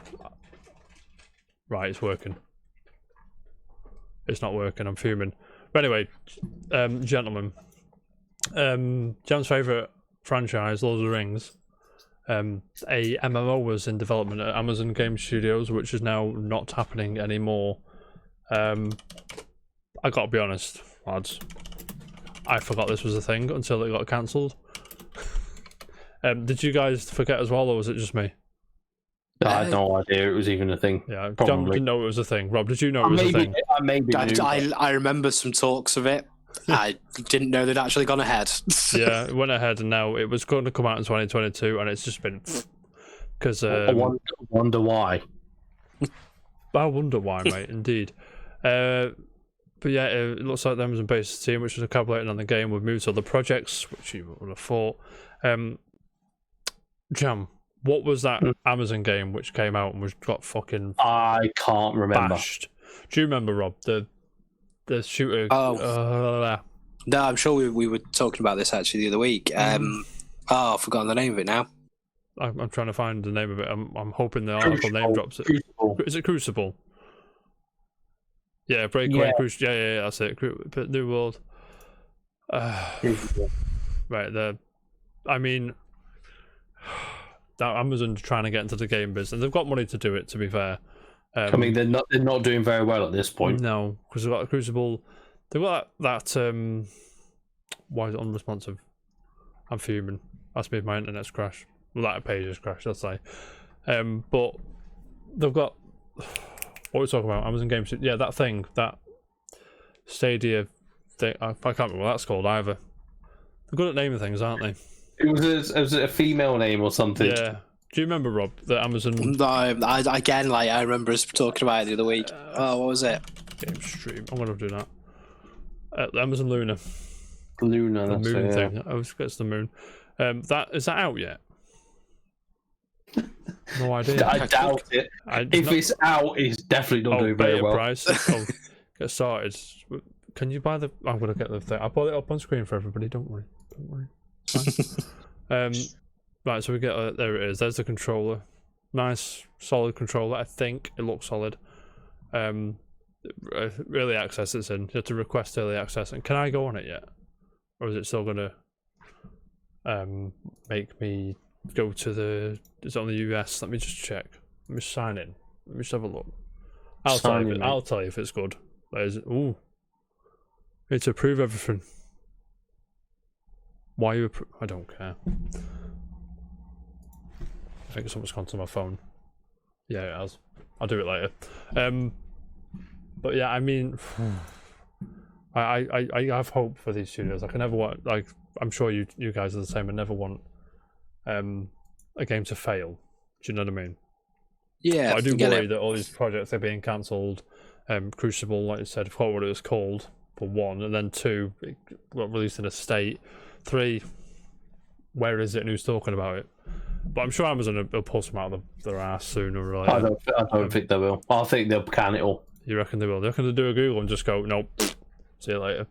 Right, it's working. It's not working, I'm fuming. But anyway, gentlemen. Jam's favourite franchise, Lord of the Rings. A MMO was in development at Amazon Game Studios, which is now not happening anymore. I gotta be honest, lads. I forgot this was a thing until it got cancelled. Did you guys forget as well, or was it just me? I had no idea it was even a thing. Yeah, John didn't know it was a thing. Rob, did you know it was a thing? I remember some talks of it. I didn't know they'd actually gone ahead. Yeah, it went ahead, and now it was going to come out in 2022, and it's just been because I wonder why. I wonder why, mate. Indeed. But yeah, it looks like the Amazon-based team, which was collaborating on the game, would move to other projects, which you would have thought. Jam, what was that Amazon game which came out and got fucking? I can't remember. Bashed? Do you remember, Rob? The shooter. No, I'm sure we were talking about this actually the other week. I've forgotten the name of it now. I'm trying to find the name of it. I'm hoping the article name drops it. Crucible. Is it Crucible? Yeah, Breakaway. Yeah. Yeah, that's it. New World. Right, I mean, that Amazon's trying to get into the game business. They've got money to do it, to be fair. I mean, they're not doing very well at this point. No, because they've got a Crucible. They've got that why is it unresponsive? I'm fuming. That's me if my internet's crashed. Well, that page has crashed, I'd say. But they've got... What are we talking about? Amazon Games... Yeah, that thing. That Stadia thing. I can't remember what that's called either. They're good at naming things, aren't they? It was a female name or something. Yeah. Do you remember, Rob, the Amazon... No, I remember us talking about it the other week. What was it? Game stream. I'm going to do that. The Amazon Luna. Luna, the that's moon it, thing. I always forget the moon. Is that out yet? No idea. I doubt it. If it's out, it's definitely not doing very well. Price. Get started. Can you buy the... I'm going to get the thing. I'll put it up on screen for everybody. Don't worry. Right, so we get... there it is. There's the controller. Nice, solid controller. I think it looks solid. Early access it's in. You have to request early access. And can I go on it yet? Or is it still going to make me go to the... Is it on the US? Let me just check. Let me sign in. Let me just have a look. I'll tell you if it's good. Ooh. It's approve everything. Why you approve? I don't care. I think someone's gone to my phone. Yeah, it has. I'll do it later. But yeah, I mean, I have hope for these studios. Like I never want, like I'm sure you guys are the same. I never want a game to fail. Do you know what I mean? Yeah, but I do worry that all these projects are being cancelled. Crucible, like you said, I forgot what it was called for one, and then two, it got released in a state. Three, where is it and who's talking about it? But I'm sure Amazon will pull some out of their ass sooner or later. I don't think they will. I think they'll can it all. You reckon they will? They reckon they'll do a Google and just go, nope, see you later.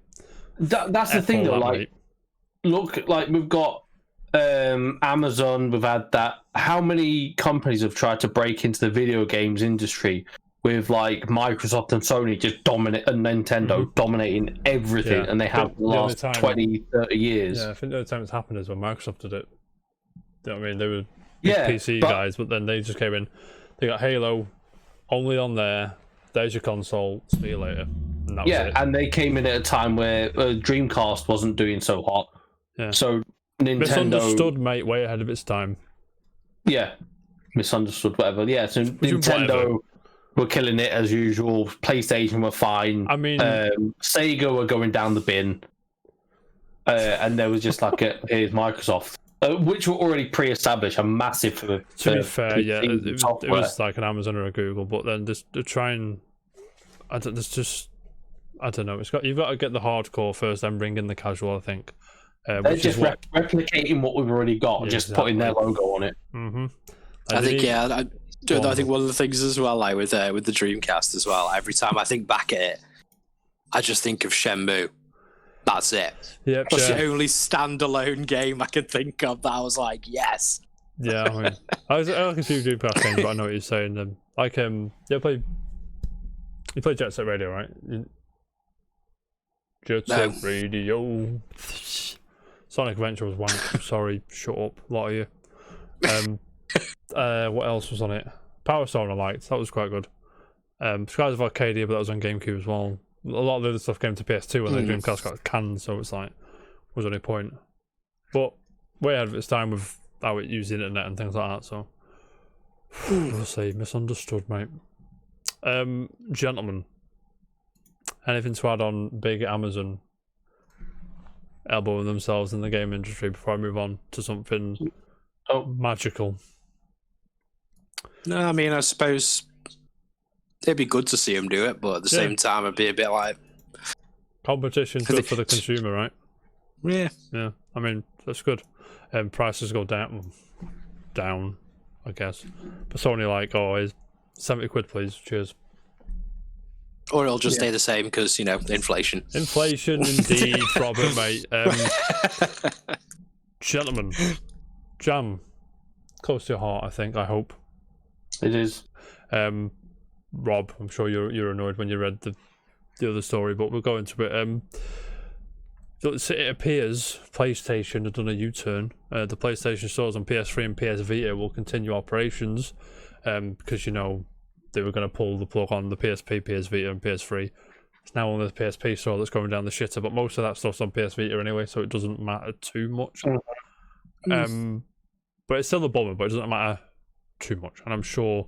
That's the thing though, like, look, like we've got Amazon, we've had that. How many companies have tried to break into the video games industry with like Microsoft and Sony just dominate, and Nintendo dominating everything, and they have the last 20, 30 years. Yeah, I think the only time it's happened is when Microsoft did it. You know what I mean? They were PC guys, but then they just came in. They got Halo only on there. There's your console. See you later. And that was it. And they came in at a time where Dreamcast wasn't doing so hot. Yeah. So Nintendo misunderstood, mate. Way ahead of its time. Yeah, misunderstood. Whatever. Yeah. So Nintendo were killing it as usual. PlayStation were fine. I mean, Sega were going down the bin, and there was just like here's Microsoft. Which were already pre-established and massive for to be fair, yeah, it was like an Amazon or a Google, but then just to try and I don't know. You've got to get the hardcore first, then bring in the casual. I think they're just replicating what we've already got, just putting their logo on it. Mm-hmm. I think I think one of the things as well, like with the Dreamcast as well. Every time I think back at it, I just think of Shenmue. That's it. Yeah, that's the only standalone game I could think of that I was like, yes. Yeah, I mean, I like a few Dreamcast games, but I know what you're saying. Like, you play Jet Set Radio, right? Jet Set Radio. Sonic Adventure was wank. Sorry, shut up, a lot of you. What else was on it? Power Stone I liked. That was quite good. Skies of Arcadia, but that was on GameCube as well. A lot of the other stuff came to PS2 and then Dreamcast got canned, so it's like, was there any point? But way ahead of its time with how it used the internet and things like that, so we'll see. Misunderstood, mate. Gentlemen, anything to add on big Amazon elbowing themselves in the game industry before I move on to something magical? No, I mean, I suppose it'd be good to see them do it, but at the same time, it'd be a bit like competition's good for the consumer, right? Yeah. Yeah. I mean, that's good. Prices go down, I guess. But Sony like, is 70 quid, please. Cheers. Or it'll just stay the same because inflation. Inflation, indeed, Robert, mate. Gentlemen, Jam, close to your heart, I think. I hope it is. Rob, I'm sure you're annoyed when you read the other story, but we'll go into it. So it appears PlayStation have done a U-turn. The PlayStation stores on PS3 and PS Vita will continue operations because they were going to pull the plug on the PSP, PS Vita, and PS3. It's now only the PSP store that's going down the shitter, but most of that stuff's on PS Vita anyway, so it doesn't matter too much. But it's still a bummer, but it doesn't matter too much, and I'm sure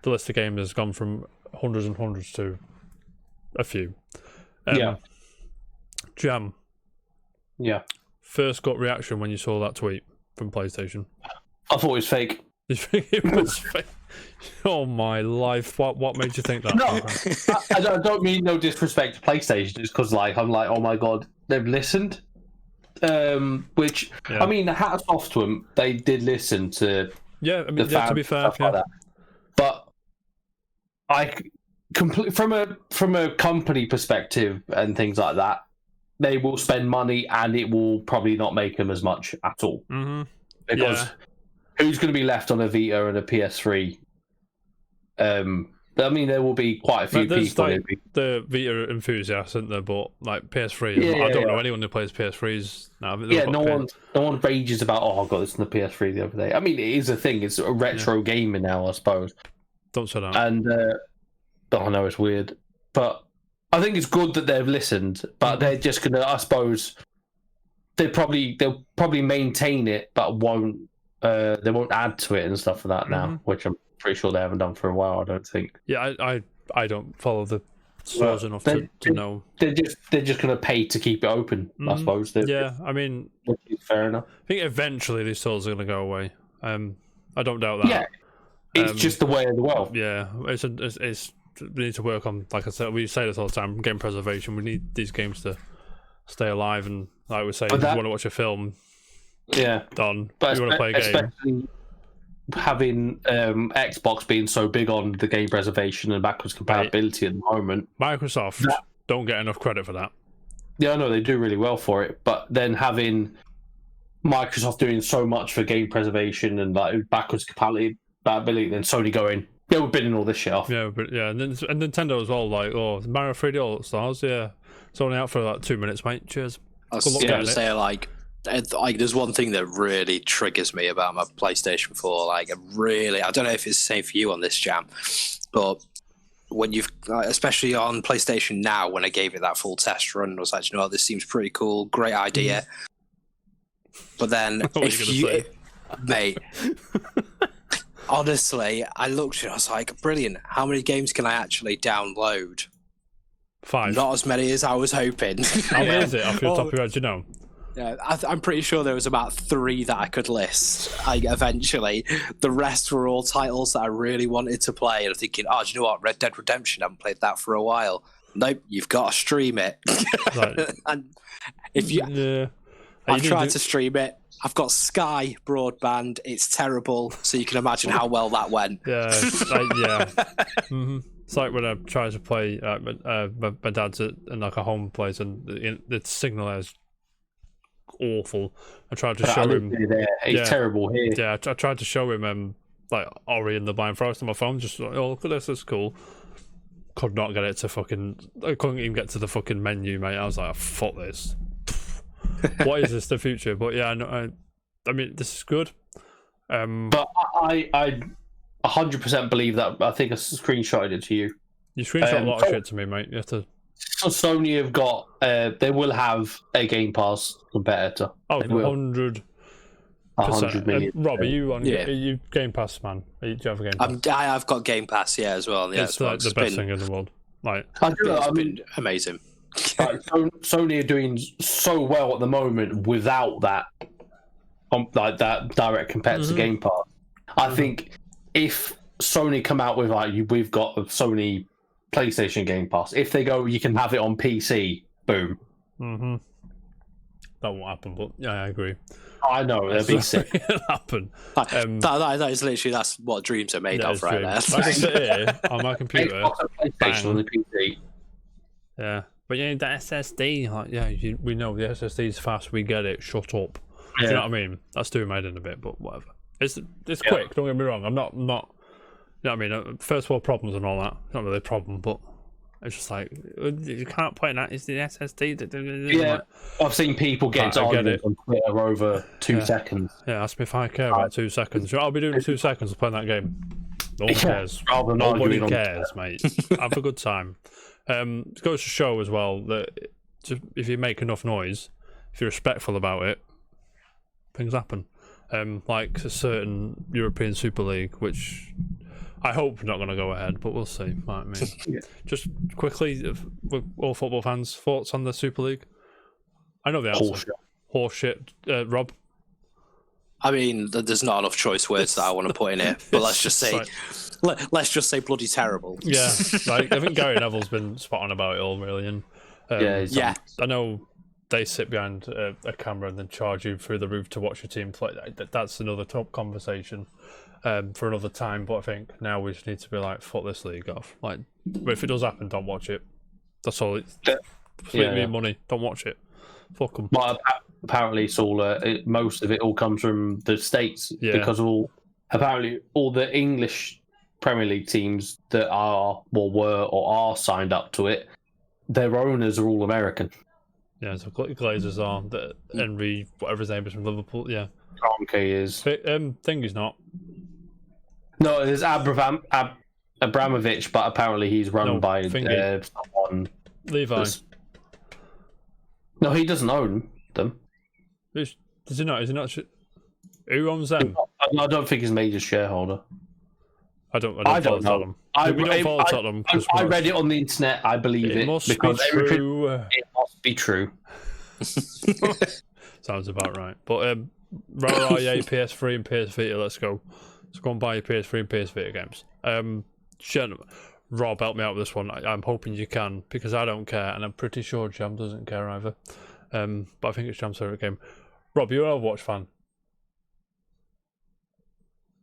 the list of games has gone from hundreds and hundreds to a few. Jam. Yeah. First gut reaction when you saw that tweet from PlayStation? I thought it was fake. You think it was fake? Oh my life! What made you think that? No, I don't mean no disrespect to PlayStation, just because I'm like, oh my god, they've listened. Which I mean, hats off to them. They did listen to. Yeah, I mean, to be fair, like that. But from a company perspective and things like that, they will spend money and it will probably not make them as much at all. Mm-hmm. Because who's going to be left on a Vita and a PS3? I mean, there will be quite a few people. Like the Vita enthusiasts, isn't there? But like PS3, I don't know anyone who plays PS3s now. No one rages about, I got this on the PS3 the other day. I mean, it is a thing. It's a retro gaming now, I suppose. Don't say that. And I know it's weird, but I think it's good that they've listened. But they're just gonna, I suppose, they'll probably maintain it, but they won't add to it and stuff like that now, which I'm pretty sure they haven't done for a while. I don't think. Yeah, I don't follow the souls enough to know. They're just going to pay to keep it open, I suppose. Yeah, I mean, fair enough. I think eventually these souls are going to go away. I don't doubt that. Yeah, it's just the way of the world. Yeah, it's we need to work on, like I said, we say this all the time, game preservation. We need these games to stay alive, and like we say, if you want to watch a film, done. But you want to play a game. Especially having Xbox being so big on the game preservation and backwards compatibility at the moment. Microsoft don't get enough credit for that. Yeah, I know they do really well for it, but then having Microsoft doing so much for game preservation and like backwards compatibility, then Sony going, yeah, we're bidding all this shit off. Yeah, but and Nintendo as well. Like, Mario 3D All Stars, yeah, it's only out for like 2 minutes, mate. Cheers. I was going to say, like, there's one thing that really triggers me about my PlayStation 4. Like, I don't know if it's the same for you on this, Jam, but when you've, especially on PlayStation Now, when I gave it that full test run, I was like, you know what, this seems pretty cool, great idea. But then, mate, honestly, I looked at it, I was like, brilliant. How many games can I actually download? 5. Not as many as I was hoping. How many is it off your top of your head, do you know? Yeah, I'm pretty sure there was about 3 that I could list. Eventually, the rest were all titles that I really wanted to play. And I'm thinking, do you know what? Red Dead Redemption, I haven't played that for a while. Nope, you've got to stream it. Right. And if I've tried to stream it. I've got Sky broadband. It's terrible. So you can imagine how well that went. Yeah, Mm-hmm. It's like when I try to play. My dad's in like a home place, and the signal is awful. I tried to show him. It's terrible here. Yeah, I tried to show him like Ori and the Blind Forest on my phone. Just like, look at this, it's cool. Could not get it to fucking. I couldn't even get to the fucking menu, mate. I was like, fuck this. What is this, the future? But yeah, I mean, this is good. But I 100% believe that. I think I screenshotted it to you. You screenshot a lot of shit to me, mate. You have to. So Sony have got. They will have a Game Pass competitor. Oh, 100 million. Rob, are you on? Are you Game Pass, man? Do you have a Game Pass? I've got Game Pass, as well. Yeah, it's like the best thing in the world. Like, it's been amazing. Sony are doing so well at the moment without that, like that direct competitor Game Pass. I think if Sony come out with we've got a Sony PlayStation Game Pass, if they go, you can have it on PC. Boom. Mm-hmm. That won't happen, but yeah, I agree. I know that'd be sick. It'll happen. That is literally that's what dreams are made of, right there. I can sit here on my computer. PlayStation on the PC. Yeah. But you need the SSD. Like, we know the SSD's fast. We get it. Shut up. Do you know what I mean? That's doing made in a bit, but whatever. It's quick. Don't get me wrong. I'm not. You know what I mean? First world problems and all that. It's not really a problem, but it's just like you can't play that. It's the SSD. Yeah, I've seen people get arguments on Twitter over 2 seconds. Yeah, ask me if I care about 2 seconds. I'll be doing 2 seconds of playing that game. No one cares. Nobody cares, mate. Have a good time. It goes to show as well that if you make enough noise, if you're respectful about it, things happen. Like a certain European Super League, which I hope not going to go ahead, but we'll see. Might mean. Just quickly, all football fans, thoughts on the Super League? I know the answer. Horseshit. Rob? I mean, there's not enough choice words that I want to put in it, but let's just say. Let's just say bloody terrible. Yeah, like I think Gary Neville's been spot on about it all, really. And I know they sit behind a camera and then charge you through the roof to watch your team play. That's another top conversation for another time. But I think now we just need to be like, fuck this league off. Like, if it does happen, don't watch it. That's all. Me money. Don't watch it. Fuck them. But apparently, it's all most of it all comes from the States because apparently all the English Premier League teams that are or were or are signed up to it, their owners are all American. Yeah, so Glazers are. Henry, whatever his name is, from Liverpool. Yeah, Kroenke is. Thing is not. No, there's Abramovich, but apparently he's run by someone. Levi. No, he doesn't own them. Does he not? Is he not? Who owns them? I don't think he's a major shareholder. I don't follow Tottenham. We don't follow Tottenham. I read it on the internet. I believe it. Must be true. It must be true. Sounds about right. But yay, PS3 and PS Vita. Let's go. Let's go and buy your PS3 and PS Vita games. Rob, help me out with this one. I'm hoping you can, because I don't care, and I'm pretty sure Jam doesn't care either. But I think it's Jam's favourite game. Rob, you're an Overwatch fan.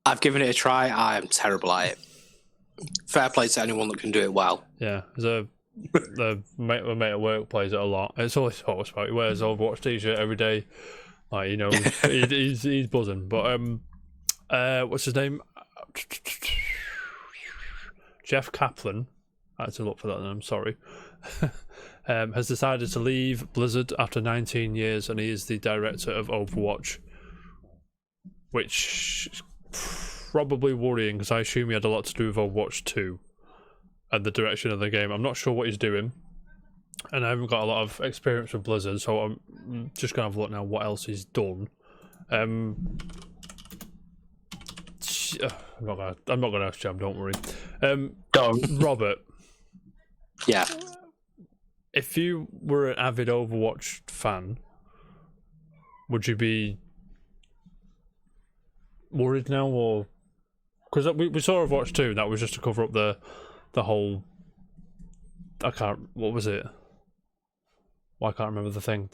I've given it a try. I am terrible at it. Fair play to anyone that can do it well. Yeah, there's the mate at work plays it a lot. It's always about he wears Overwatch t-shirt every day. Like, you know, he's buzzing. But what's his name? Jeff Kaplan. I had to look for that. I'm sorry. Has decided to leave Blizzard after 19 years, and he is the director of Overwatch, which is probably worrying because I assume he had a lot to do with Overwatch 2 and the direction of the game. I'm not sure what he's doing, and I haven't got a lot of experience with Blizzard, so I'm just gonna have a look now what else he's done. I'm not gonna ask Jam, don't worry. Robert. Yeah. If you were an avid Overwatch fan, would you be worried now, or because we saw Overwatch 2, that was just to cover up the whole, what was it? Well, I can't remember the thing.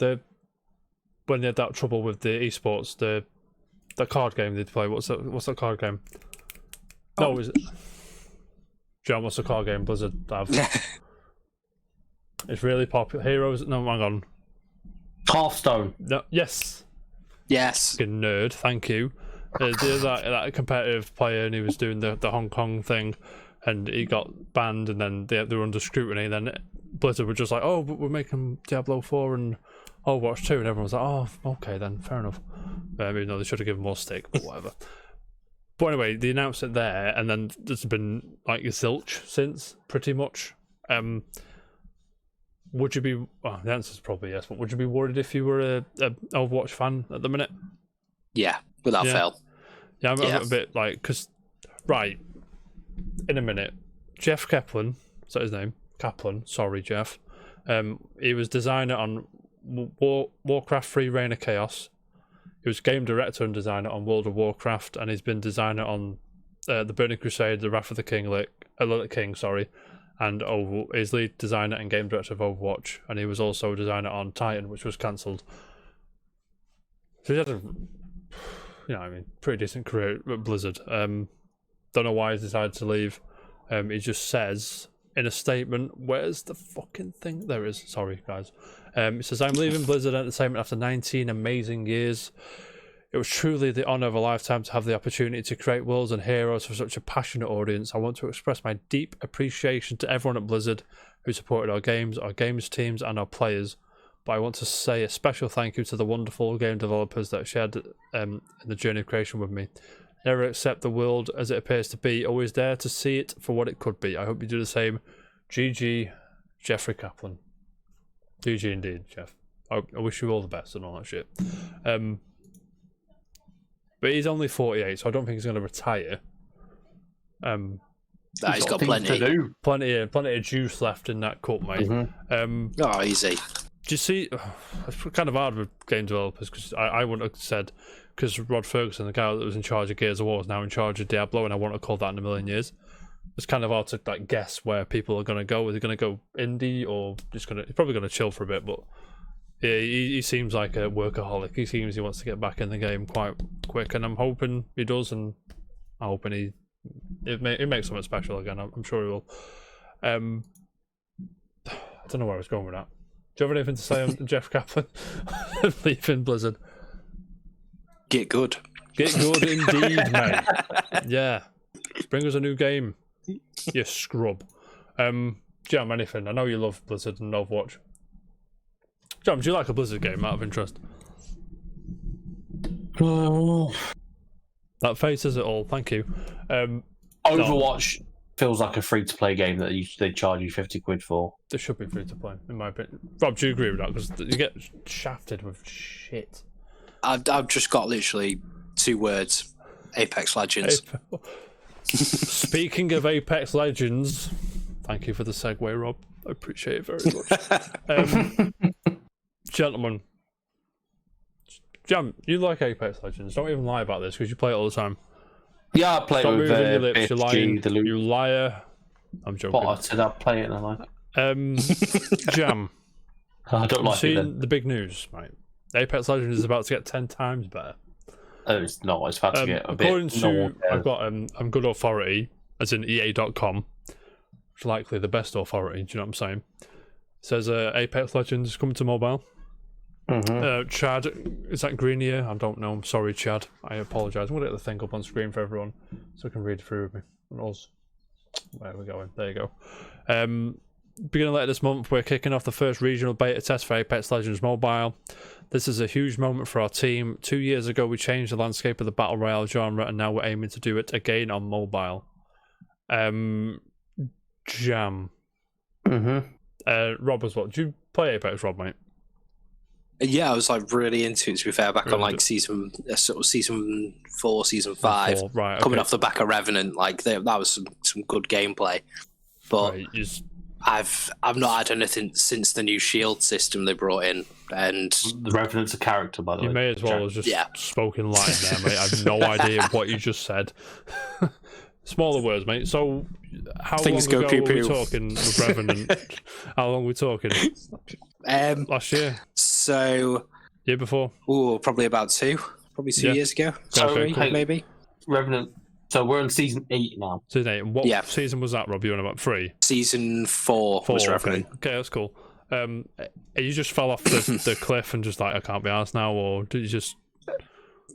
When they had that trouble with the esports, the card game they'd play. What's that card game? No, is it? John, what's the card game Blizzard have? It's really popular. Heroes. No, hang on. Hearthstone. No, yes. Yes. Fucking nerd. Thank you. That competitive player, and he was doing the Hong Kong thing, and he got banned, and then they were under scrutiny. And then Blizzard were just like, "Oh, but we're making Diablo 4 and Overwatch 2," and everyone was like, "Oh, okay then, fair enough." Even though they should have given more stick, but whatever. But anyway, they announced it there, and then there's been like zilch since, pretty much. Would you be? Well, the answer's probably yes. But would you be worried if you were a Overwatch fan at the minute? Yeah, without fail. Yeah, I'm a bit like, because right in a minute, Jeff Kaplan, is that his name? Kaplan. Sorry, Jeff. He was designer on Warcraft 3: Reign of Chaos. He was game director and designer on World of Warcraft, and he's been designer on the Burning Crusade, the Wrath of the King, and he's lead designer and game director of Overwatch, and he was also a designer on Titan, which was cancelled. So he had a, pretty decent career at Blizzard. Don't know why he's decided to leave. He just says in a statement, where's the fucking thing? There it is. Sorry, guys. It says, "I'm leaving Blizzard Entertainment after 19 amazing years. It was truly the honour of a lifetime to have the opportunity to create worlds and heroes for such a passionate audience. I want to express my deep appreciation to everyone at Blizzard who supported our games teams and our players. But I want to say a special thank you to the wonderful game developers that shared in the journey of creation with me. Never accept the world as it appears to be, always dare to see it for what it could be. I hope you do the same. GG, Jeffrey Kaplan." GG indeed, Jeff. I wish you all the best and all that shit. But he's only 48, so I don't think he's going to retire. He's got plenty to do. Plenty of juice left in that cup, mate. Oh, easy. Do you see? It's kind of hard with game developers, because I wouldn't have said, because Rod Ferguson, the guy that was in charge of Gears of War, is now in charge of Diablo, and I wouldn't have called that in a million years. It's kind of hard to guess where people are going to go. Are they going to go indie, or he's probably going to chill for a bit, but yeah, he seems like a workaholic. He seems he wants to get back in the game quite quick, and I'm hoping he does, and I'm hoping it makes something special again. I'm sure he will. I don't know where I was going with that. Do you have anything to say on Jeff Kaplan leaving Blizzard? Get good. Get good indeed, mate. Yeah. Bring us a new game, you scrub. Jam, anything? I know you love Blizzard and Overwatch. Jam, do you like a Blizzard game out of interest? That face says it all. Thank you. Overwatch feels like a free-to-play game that they charge you 50 quid for. It should be free to play, in my opinion. Rob, do you agree with that? Because you get shafted with shit. I've just got literally 2 words: Apex Legends. Speaking of Apex Legends, thank you for the segue, Rob. I appreciate it very much. Gentlemen, Jam, you like Apex Legends. Don't even lie about this because you play it all the time. Yeah, I play Stop it with moving your lips. PSG, You're lying. the loot. You liar. I'm joking. But I said I'd play it and I like it. Jam, I don't you've like it seen then. the big news, right? Apex Legends is about to get 10 times better. Oh, it's not. It's about to get a bit... According to, no, I've got good authority, as in EA.com, which is likely the best authority, do you know what I'm saying? It says Apex Legends is coming to mobile. Chad, is that green here? I don't know. I'm sorry, Chad. I apologise. I'm going to get the thing up on screen for everyone so I can read it through with me. And us. Where are we going? There you go. Beginning later this month, we're kicking off the first regional beta test for Apex Legends Mobile. This is a huge moment for our team. 2 years ago, we changed the landscape of the Battle Royale genre, and now we're aiming to do it again on mobile. Jam. Rob as well. Do you play Apex, Rob, mate? Yeah, I was like really into it. To be fair, back on like season 4, season 5, Right, okay. coming off the back of Revenant, like that was some good gameplay. But Right, I've not had anything since the new shield system they brought in, and The Revenant's a character, by the way. you may as well have just spoken Latin there, mate. I have no idea what you just said. Smaller words, mate. So, how Things long go ago were we pew-pew. talking with Revenant? How long were we talking? Last year? So, Year before? probably about 2 Yeah. years ago. So, 3, hey, maybe. Revenant. So we're on season 8 now. Season 8. And what Yeah. season was that, Rob? You on about 3? Season 4 was Revenant. Okay, that's cool. You just fell off the cliff and just like, I can't be arsed now, or did you just...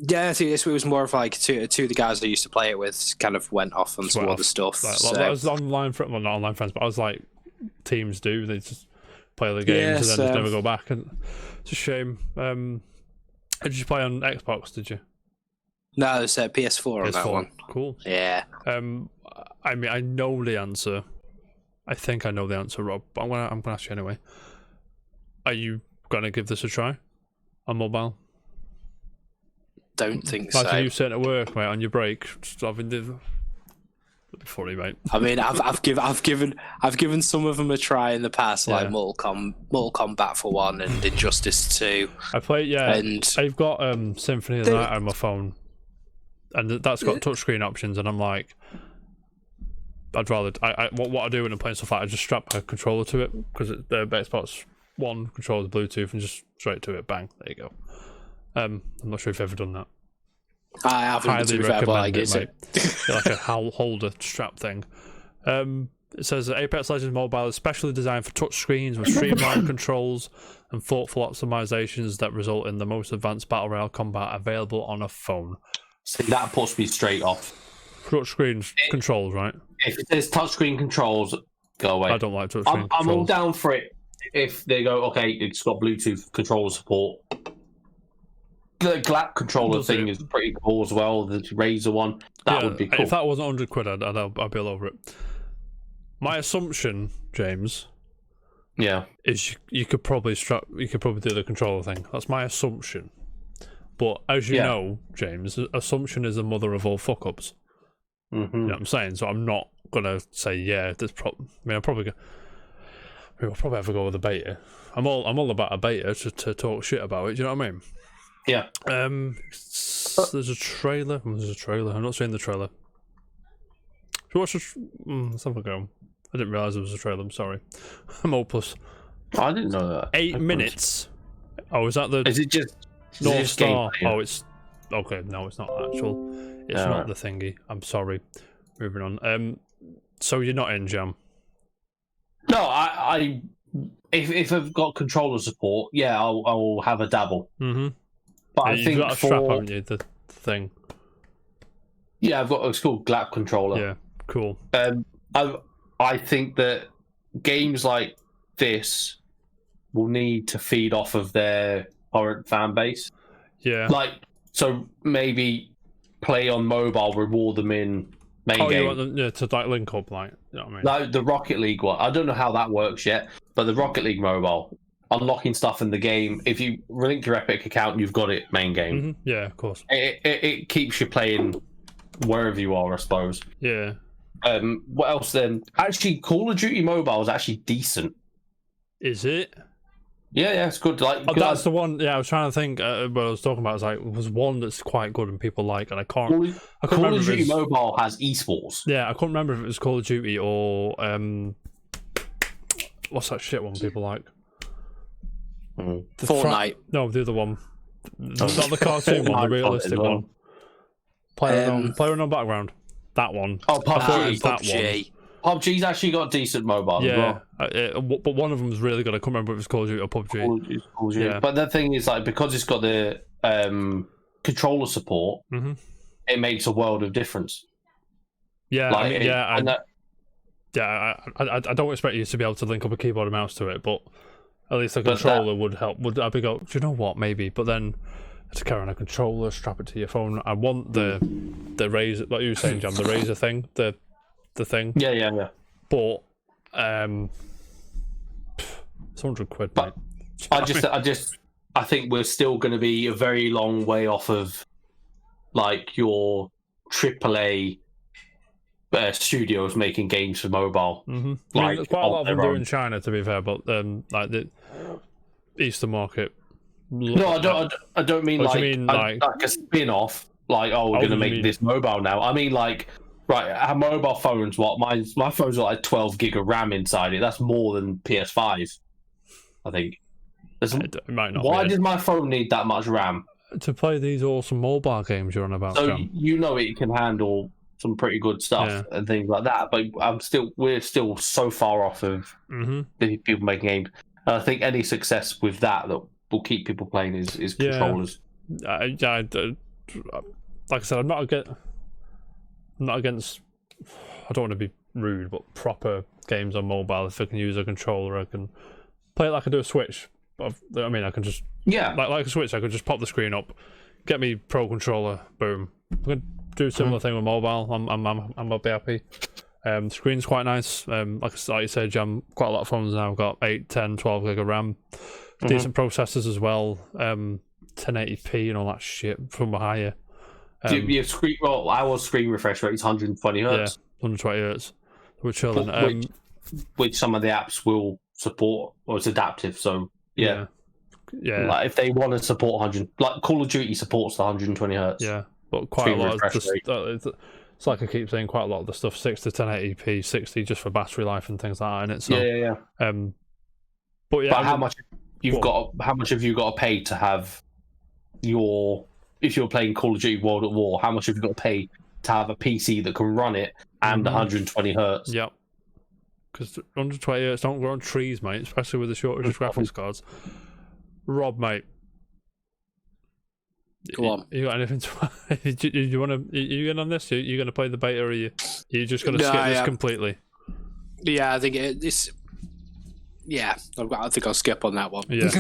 Yeah, I think this was more of like two of the guys I used to play it with kind of went off on some other stuff. Like, I was online friends, well, not online friends, but I was like, teams do. They just play the games and then just never go back. And it's a shame. Did you play on Xbox, did you? No, it's PS4 on that one. Cool. Yeah. I mean, I know the answer. I think I know the answer, Rob, but I'm gonna ask you anyway. Are you gonna give this a try on mobile? Don't think Imagine so. you sitting at work, mate, on your break, just having the... That'd be funny, mate. I mean, I've given some of them a try in the past, like Mortal Kombat for one and Injustice 2. I play, and I've got Symphony of the Night on my phone, and that's got touchscreen options, and I'm like, I'd rather... what I do when I'm playing stuff like I just strap a controller to it, because the Xbox One controls Bluetooth, and just straight to it, bang, there you go. I'm not sure if you've ever done that. I haven't. Highly recommend it, mate. Like a holder strap thing. It says that Apex Legends Mobile is specially designed for touchscreens with streamlined controls and thoughtful optimizations that result in the most advanced battle royale combat available on a phone. See, that puts me straight off. Touchscreen controls, right? If it says touchscreen controls, go away. I don't like touchscreen I'm all controls. down for it if they go, okay, it's got Bluetooth controller support. The GLAP controller thing is pretty cool as well. The Razer one, that would be cool. If that wasn't £100, I'd be all over it. My assumption, James, is you could probably do the controller thing. That's my assumption. But as you know, James, assumption is the mother of all fuck ups. You know what I'm saying? So I'm not gonna say there's I'll probably have to go with a beta. I'm all about a beta to talk shit about it. Do you know what I mean? Yeah. There's a trailer. I'm not seeing the trailer. Should we watch let's have a go. I didn't realise there was a trailer. I'm sorry. I'm hopeless. I didn't know that. 8 minutes. Oh, is that the? Is it just North Star? Oh, it's okay. No, it's not actual. It's not the thingy. I'm sorry. Moving on. So you're not in, Jam? No, I if I've got controller support, I'll have a dabble. But I think you've got a strap, haven't you? The thing. Yeah, I've got. It's called GLAP controller. Yeah, cool. I think that games like this will need to feed off of their current fan base. Yeah. So maybe play on mobile, reward them in main game. You want them to link up, you know what I mean? Like the Rocket League one. I don't know how that works yet, but the Rocket League mobile, unlocking stuff in the game. If you link your Epic account, you've got it main game. Yeah, of course. It keeps you playing wherever you are, I suppose. Yeah. What else then? Actually, Call of Duty Mobile is actually decent. Is it? Yeah, it's good. Like, Oh, that's the one. Yeah, I was trying to think. What I was talking about was one that's quite good and people like, and I can't. Call of Duty Mobile has esports. Yeah, I couldn't remember if it was Call of Duty or what's that shit one people like? Fortnite. No, the other one. Not the cartoon one, the realistic one. Player unknown background. That one. Oh, PUBG. That one. PUBG's actually got decent mobile as well. But one of them was really good. I couldn't remember if it was Call of Duty or PUBG. Call of Duty. Yeah. But the thing is, like, because it's got the controller support, it makes a world of difference. Yeah, like, I don't expect you to be able to link up a keyboard and mouse to it, but at least a controller would help. I'd be go, do you know what? Maybe, but then to carry on a controller, strap it to your phone. I want the Razer, like you were saying, Jam, the Razer thing, the thing. Yeah. But it's £100, but mate. I think we're still going to be a very long way off of like your AAA studios making games for mobile. Like, I mean, quite a lot of them do in China, to be fair, but like the Eastern market. No, I don't mean like a spin-off. Like, oh, we're going to make this mobile now. I mean, like, right, our mobile phones. What my phone's got like 12 gig of RAM inside it. That's more than PS5. I think. It might not. Why did my phone need that much RAM? To play these awesome mobile games you're on about. So John. you know it can handle some pretty good stuff and things like that. But we're still so far off of the people making games. And I think any success with that will keep people playing is controllers. Like I said, I'm not against. I don't want to be rude, but proper games on mobile. If I can use a controller, I can play it like I do a Switch. I mean, I can just like a Switch. I could just pop the screen up, get me pro controller, boom. I'm gonna do a similar thing with mobile. I'll be happy. The screen's quite nice. Like you said, Jam, quite a lot of phones now have got 8, 10, 12 gig of RAM. Decent processors as well. 1080p and all that shit from higher. Our screen refresh rate is 120 hertz. Yeah, 120 hertz. We're chilling. Which some of the apps will support, or it's adaptive. So yeah. Like if they want to support 100, like Call of Duty supports the 120 hertz. Yeah, but quite a lot of it's like I keep saying, quite a lot of the stuff 60 to 1080p, 60 just for battery life and things like that in it. So but how much have you got to pay to have if you're playing Call of Duty World at War, how much have you got to pay to have a PC that can run it and 120 hertz? Yep. Because 120 hertz don't grow on trees, mate, especially with the shortage of graphics cards. Rob, mate. Go on. You got anything to... you want to... You in on this? You going to play the beta, or are you just going to skip this completely? Yeah, I think it's... Yeah, I think I'll skip on that one. Yeah.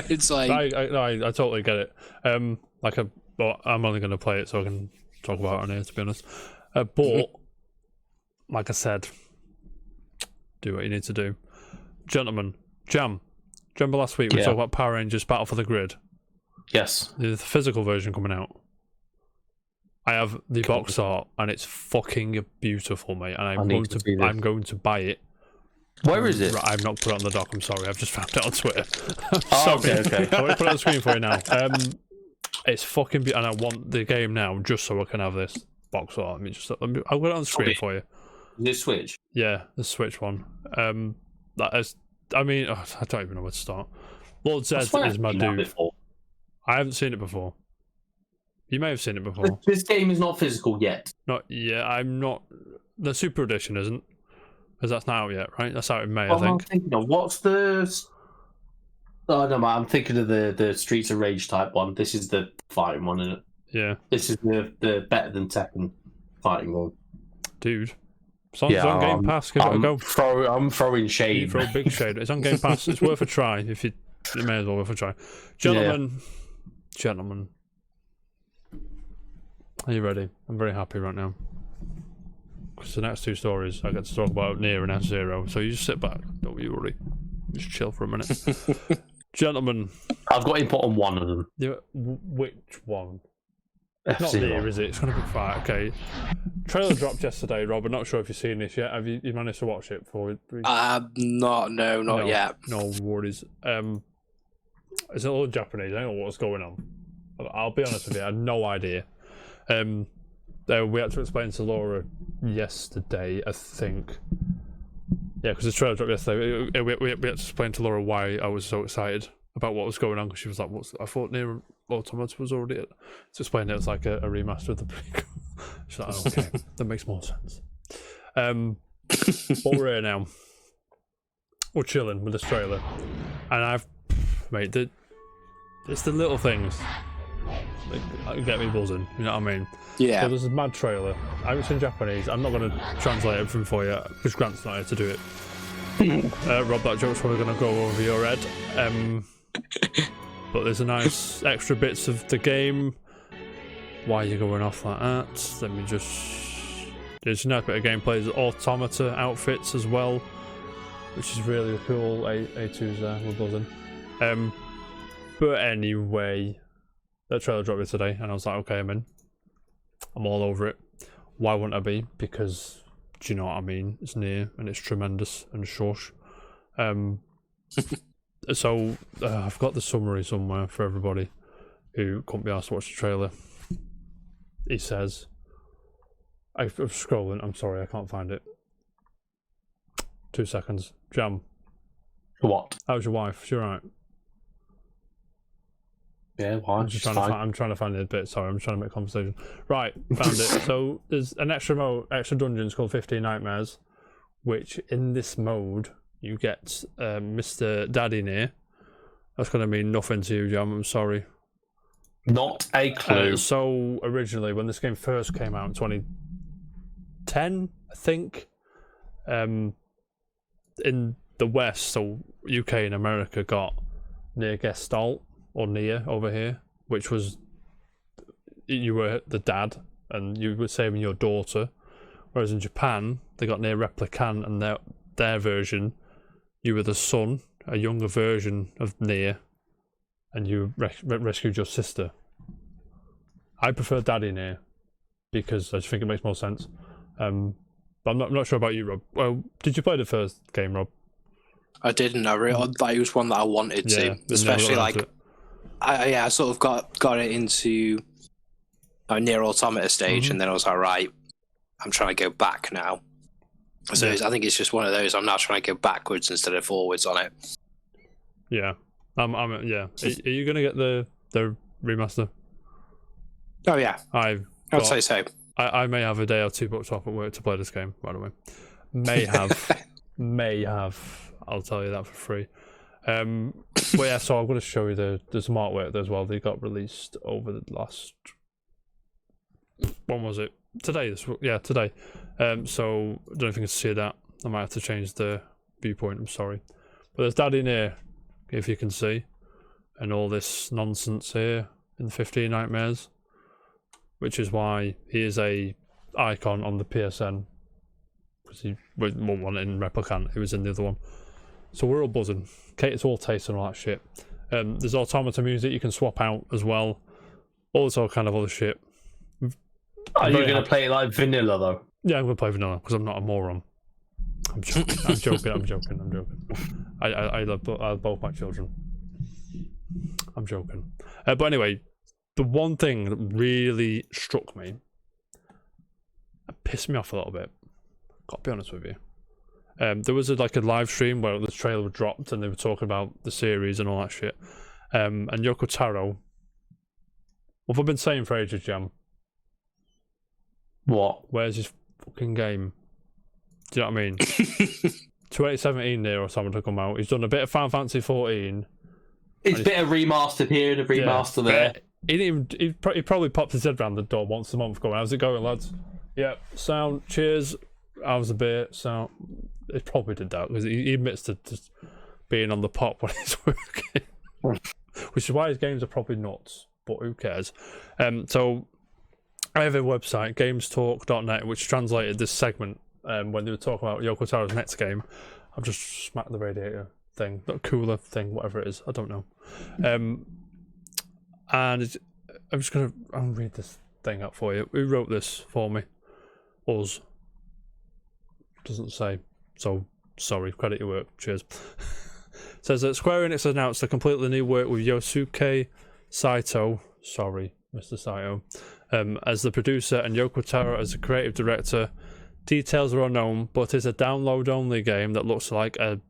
It's like... I totally get it. I'm only going to play it so I can talk about it on here, to be honest. But, like I said, do what you need to do. Gentlemen, Jam, remember last week we talked about Power Rangers Battle for the Grid? Yes. There's the physical version coming out. I have the box art and it's fucking beautiful, mate. And I'm going to buy it. Where is it? I've not put it on the dock, I'm sorry. I've just found it on Twitter. Okay. I won't put it on the screen for you now. It's fucking beautiful, and I want the game now just so I can have this box art. I'll put it on the screen for you. This Switch? Yeah, the Switch one. I don't even know where to start. Lord Zed is my dude. I haven't seen it before. You may have seen it before. This game is not physical yet. I'm not. The Super Edition isn't. Because that's not out yet, right? That's out in May, I think. I'm thinking of what's the... Oh, no, I'm thinking of the Streets of Rage type one. This is the fighting one, isn't it? Yeah. This is the better than Tekken fighting one. Dude. It's on Game Pass. Give it a go. I'm throwing shade. You throw big shade. It's on Game Pass. It's worth a try. It may as well worth a try. Gentlemen. Are you ready? I'm very happy right now. Because the next two stories I get to talk about Nier and F-Zero. So you just sit back. Don't you worry. Just chill for a minute. Gentlemen. I've got input on one of them. Yeah, which one? It's not F-Zero. Nier, is it? It's gonna be fine. Okay. Trailer dropped yesterday, Rob. I'm not sure if you've seen this yet. Have you managed to watch it before? Not yet. No worries. It's all Japanese. I don't know what's going on. I'll be honest with you, I had no idea. We had to explain to Laura yesterday, I think. Yeah, because the trailer dropped yesterday. We had to explain to Laura why I was so excited about what was going on, because she was like, I thought Nier Automata was already to explain it was like a remaster of the prequel. She's like, oh, okay, that makes more sense. But we're here now. We're chilling with this trailer, and mate, it's the little things that get me buzzing. You know what I mean? Yeah. So there's a mad trailer. I haven't seen Japanese. I'm not going to translate everything for you because Grant's not here to do it. Rob, that joke's probably going to go over your head. But there's a nice extra bits of the game. Why are you going off like that? Let me just... There's a nice bit of gameplay. There's automata outfits as well, which is really cool. A2's there, we're buzzing. But anyway, that trailer dropped yesterday, and I was like, okay, I'm all over it. Why wouldn't I be? Because, do you know what I mean? It's Nier, and it's tremendous and shush. So I've got the summary somewhere for everybody who couldn't be asked to watch the trailer. He says, I'm scrolling, I'm sorry, I can't find it. 2 seconds. Jam. What? How's your wife? Is she alright? Yeah, why? I'm trying to find it a bit. Sorry, I'm trying to make conversation. Right, found it. So there's an extra dungeons called 15 Nightmares, which in this mode you get Mr. Daddy Nier. That's going to mean nothing to you, Jam. I'm sorry. Not a clue. So originally, when this game first came out in 2010, I think, in the West, so UK and America, got Nier Gestalt, or Nier over here, which was you were the dad and you were saving your daughter, whereas in Japan they got Nier Replicant, and their version you were the son, a younger version of Nier, and you rescued your sister. I prefer Daddy Nier because I just think it makes more sense. But I'm not sure about you, Rob. Well, did you play the first game, Rob? I didn't. That was one that I wanted to, especially like. I sort of got it into Nier Automata stage, and then I was like, right, I'm trying to go back now. So I think it's just one of those. I'm now trying to go backwards instead of forwards on it. Yeah, yeah. Are you gonna get the remaster? Oh yeah, I'd say so. I may have a day or two booked off at work to play this game. By the way, may have. I'll tell you that for free. But yeah, so I'm going to show you the smart artwork as well. They got released over the last. When was it? Today. Today. So I don't know if you can see that. I might have to change the viewpoint. I'm sorry, but there's Daddy Nier, if you can see, and all this nonsense here in the 15 Nightmares, which is why he is a icon on the PSN, because he wasn't one in Replicant. He was in the other one. So we're all buzzing. It's all taste and all that shit. There's automata music you can swap out as well. All this all kind of other shit. Are you going to play it like vanilla though? Yeah, I'm going to play vanilla because I'm not a moron. I'm joking. I'm joking. I love both my children. I'm joking. But anyway, the one thing that really struck me, it pissed me off a little bit. Got to be honest with you. There was a live stream where the trailer dropped and they were talking about the series and all that shit. And Yoko Taro, what have I been saying for ages, Jam? What? Where's his fucking game? Do you know what I mean? 2017 Nier or something to come out. He's done a bit of Final Fantasy 14. It's a bit of remastered here and a remaster there. He probably popped his head around the door once a month going, how's it going, lads? Yeah, sound, cheers. How's the beer? Sound. He probably did that because he admits to just being on the pot when he's working, which is why his games are probably nuts. But who cares? So I have a website, gamestalk.net, which translated this segment when they were talking about Yoko Taro's next game. I've just smacked the radiator thing, the cooler thing, whatever it is. I don't know. And I'm just gonna read this thing up for you. Who wrote this for me? Us. Doesn't say. So, sorry. Credit your work. Cheers. Says that Square Enix announced a completely new work with Yosuke Saito. Sorry, Mr. Saito. As the producer and Yoko Taro as the creative director. Details are unknown, but it's a download-only game that looks like a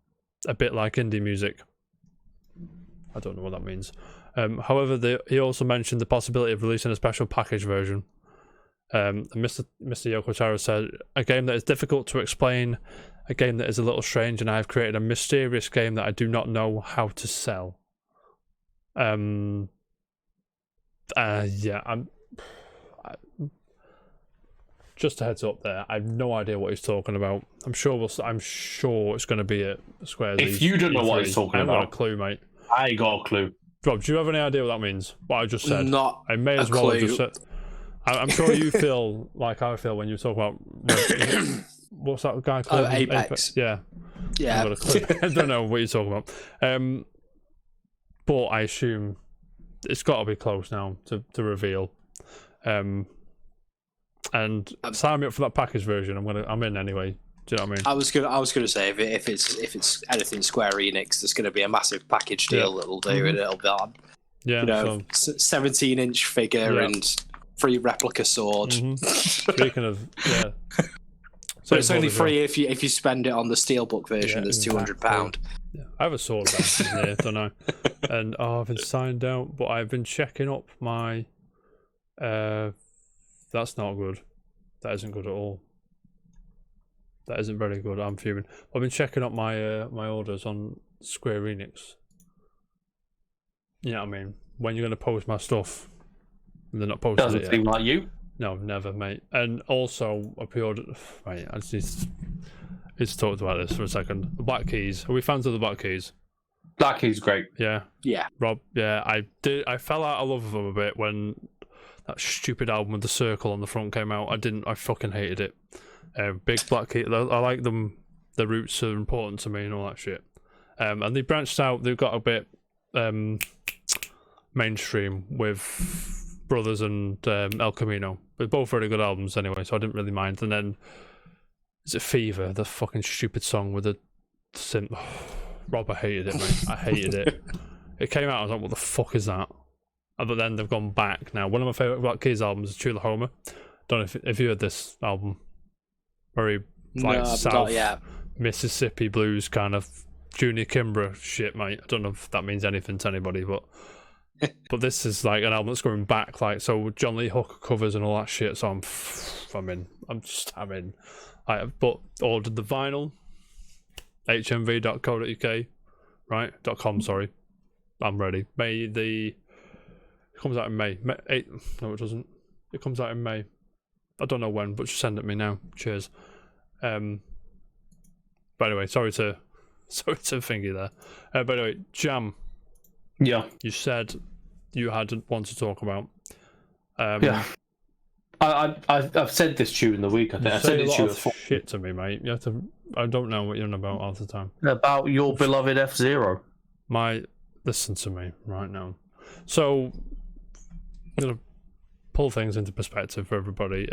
bit like indie music. I don't know what that means. However, he also mentioned the possibility of releasing a special package version. Mr. Yoko Taro said, a game that is difficult to explain, a game that is a little strange, and I have created a mysterious game that I do not know how to sell. Just a heads up there. I have no idea what he's talking about. I'm sure it's going to be at Square's. If you don't know what he's talking about, I haven't got a clue, mate. I ain't got a clue. Rob, do you have any idea what that means? What I just said? Not I may as well have just said. I'm sure you feel like I feel when you talk about what's that guy called? Apex. Yeah. Yeah. I've got a clue. I don't know what you're talking about. But I assume it's got to be close now to reveal. And sign me up for that package version. I'm in anyway. Do you know what I mean? I was gonna say if it's anything Square Enix, there's gonna be a massive package deal that'll do, and it'll be 17-inch figure and free replica sword. Speaking of so it's only free if you spend it on the steelbook version. That's £200. Yeah, I have a sword about here, don't I? And I've been signed out, but I've been checking up my. That's not good. That isn't good at all. That isn't very good. I'm fuming. I've been checking up my my orders on Square Enix. You know what I mean? When you're going to post my stuff, they're not posting Doesn't it yet. seem like you. No, never, mate. And also, I pre-ordered. Mate, I just need to talk about this for a second. The Black Keys. Are we fans of the Black Keys? Black Keys great. Yeah. Rob, yeah, I did. I fell out of love with them a bit when that stupid album with the circle on the front came out. I fucking hated it. Big Black Keys. I like them. The roots are important to me and all that shit. And they branched out. They've got a bit mainstream with Brothers and El Camino. They're both very good albums anyway, so I didn't really mind. And then is it Fever? The fucking stupid song with the synth. Rob, I hated it, mate. I hated it. It came out. I was like, what the fuck is that? But then they've gone back now. One of my favourite Black Keys albums is Chulahoma. Don't know if you heard this album. Very South Mississippi blues kind of Junior Kimbrough shit, mate. I don't know if that means anything to anybody, but this is like an album that's going back, like, so John Lee Hooker covers and all that shit. So I'm in. But ordered the vinyl, hmv.co.uk, right? .com, sorry. I'm ready. It comes out in May. No, it doesn't. It comes out in May. I don't know when, but just send it to me now. Cheers. By the way, sorry to thingy there. By the way, Jam. Yeah. You said you had one to talk about. Yeah. I've said this to you in the week. I think I said it to you before. Shit to me, mate. You have to. I don't know what you're on about half the time. About your beloved F-Zero. Listen to me right now. So, I'm gonna pull things into perspective for everybody.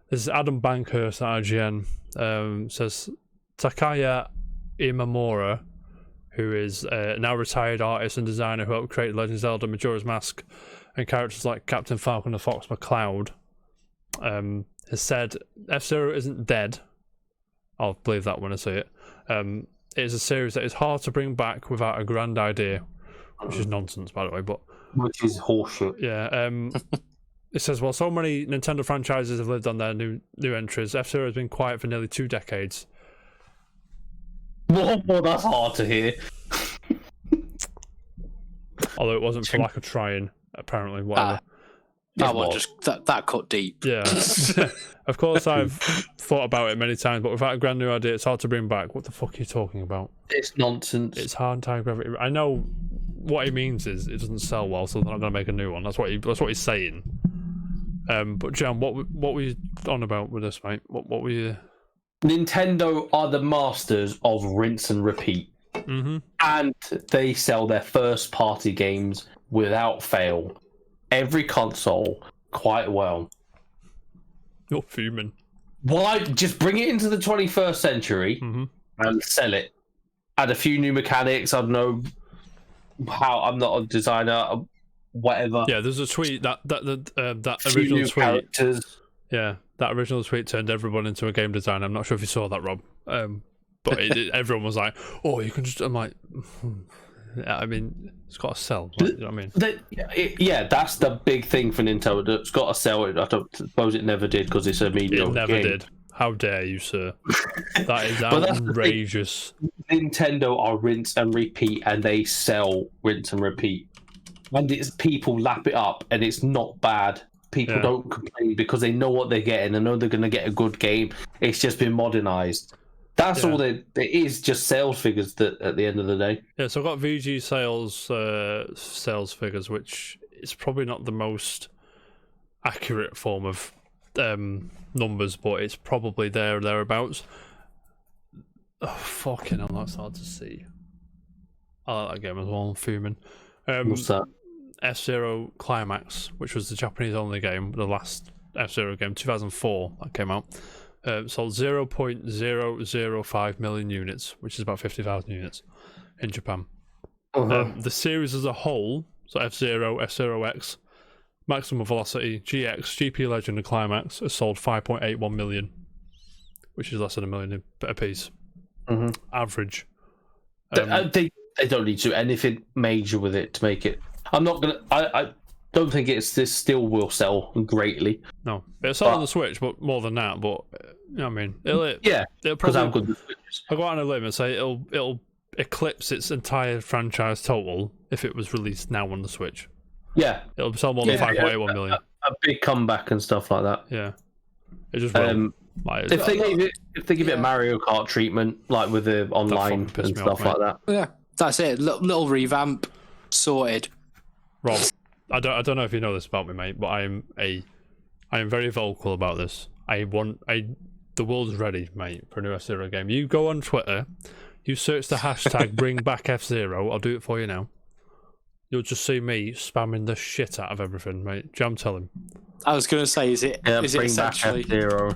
This is Adam Bankhurst at IGN. Says Takaya Imamura, who is a now retired artist and designer who helped create Legend of Zelda, Majora's Mask, and characters like Captain Falcon and Fox McCloud, has said F-Zero isn't dead. I'll believe that when I see it. It is a series that is hard to bring back without a grand idea, which is nonsense, by the way. But which is horseshit. Yeah. It says, while so many Nintendo franchises have lived on their new entries, F-Zero has been quiet for nearly 2 decades. Well, that's hard to hear. Although it wasn't for lack of trying, apparently. Whatever. That cut deep. Yeah. Of course, I've thought about it many times, but without a brand new idea, it's hard to bring back. What the fuck are you talking about? It's nonsense. It's hard to gravity. I know what he means is it doesn't sell well, so they're not going to make a new one. That's what he's saying. But Jan, what were you on about with this, mate? What were you? Nintendo are the masters of rinse and repeat, and they sell their first-party games without fail. Every console, quite well. You're fuming. Why just bring it into the 21st century and sell it? Add a few new mechanics. I don't know how. I'm not a designer. Whatever. Yeah, there's a tweet that Few original new tweet. characters. Yeah, that original tweet turned everyone into a game designer. I'm not sure if you saw that, Rob. But everyone was like, "Oh, you can just." I'm like, I mean, it's got to sell. Like, you know what I mean? Yeah, that's the big thing for Nintendo. It's got to sell it. I don't suppose it never did because it's a mediocre It never game. did. How dare you, sir? That is outrageous. Nintendo are rinse and repeat, and they sell rinse and repeat. And it's people lap it up, and it's not bad. People don't complain because they know what they're getting. They know they're going to get a good game. It's just been modernized. That's all it is, just sales figures that at the end of the day. Yeah, so I've got VG sales figures, which is probably not the most accurate form of numbers, but it's probably there or thereabouts. Oh, fucking hell, that's hard to see. I like that game as well, I'm fuming. What's that? F-Zero Climax, which was the Japanese-only game, the last F-Zero game, 2004, that came out. Sold 0.005 million units, which is about 50,000 units in Japan. The series as a whole, so F-Zero, F-Zero X, Maximum Velocity, GX, GP Legend, and Climax, has sold 5.81 million, which is less than a million a piece. Average. They don't need to do anything major with it to make it. I'm not gonna. I don't think this still will sell greatly. No, it'll sell on the Switch, but more than that. But you know what I mean, it'll because I'm good with Switches. I'll go out on a limb and say it'll eclipse its entire franchise total if it was released now on the Switch. Yeah, it'll sell more than 5.81 million. A big comeback and stuff like that. Yeah, it just will. If they give it a Mario Kart treatment, like with the online and stuff like that. Yeah, that's it. Little revamp, sorted. Rob, I don't know if you know this about me, mate, but I am very vocal about this. The world's ready, mate, for a new F-Zero game. You go on Twitter, you search the hashtag Bring Back F-Zero. I'll do it for you now. You'll just see me spamming the shit out of everything, mate. Jam, tell him. I was gonna say, is it essentially F-Zero?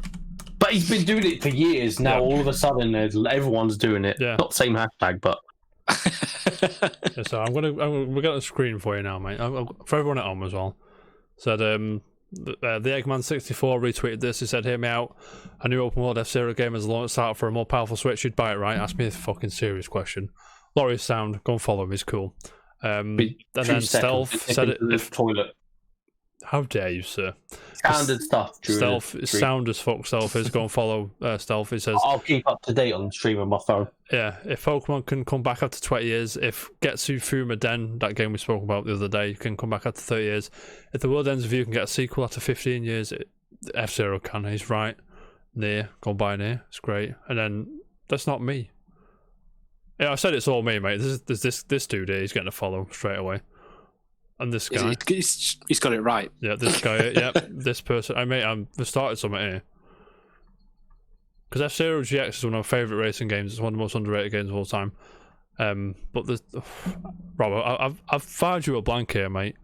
But he's been doing it for years now. All of a sudden, everyone's doing it. Yeah. Not the same hashtag, but. So we'll get a screen for you now, mate. For everyone at home as well. Said the Eggman 64 retweeted this. He said, "Hear me out. A new open world F-Zero game has launched out for a more powerful Switch. You'd buy it, right?" Ask me a fucking serious question. Laurie Sound, go and follow him. He's cool. And then Stealth said it. Toilet. How dare you, sir? Standard stuff. Stealth is sound as fuck. Stealth is go and follow Stealth. He says, "I'll keep up to date on the stream on my phone." Yeah, if Pokemon can come back after 20 years, if Getsu Fuma Den, that game we spoke about the other day, can come back after 30 years, if The World Ends With You can get a sequel after 15 years, F-Zero can. He's right. Nier, go and buy Nier. It's great. And then that's not me. Yeah, I said it's all me, mate. There's this dude here. He's getting a follow straight away. And this guy, he's got it right. Yeah, this guy. Yep, this person. I've started something here. Because F-Zero GX is one of my favourite racing games. It's one of the most underrated games of all time. But Rob, I've fired you a blank here, mate.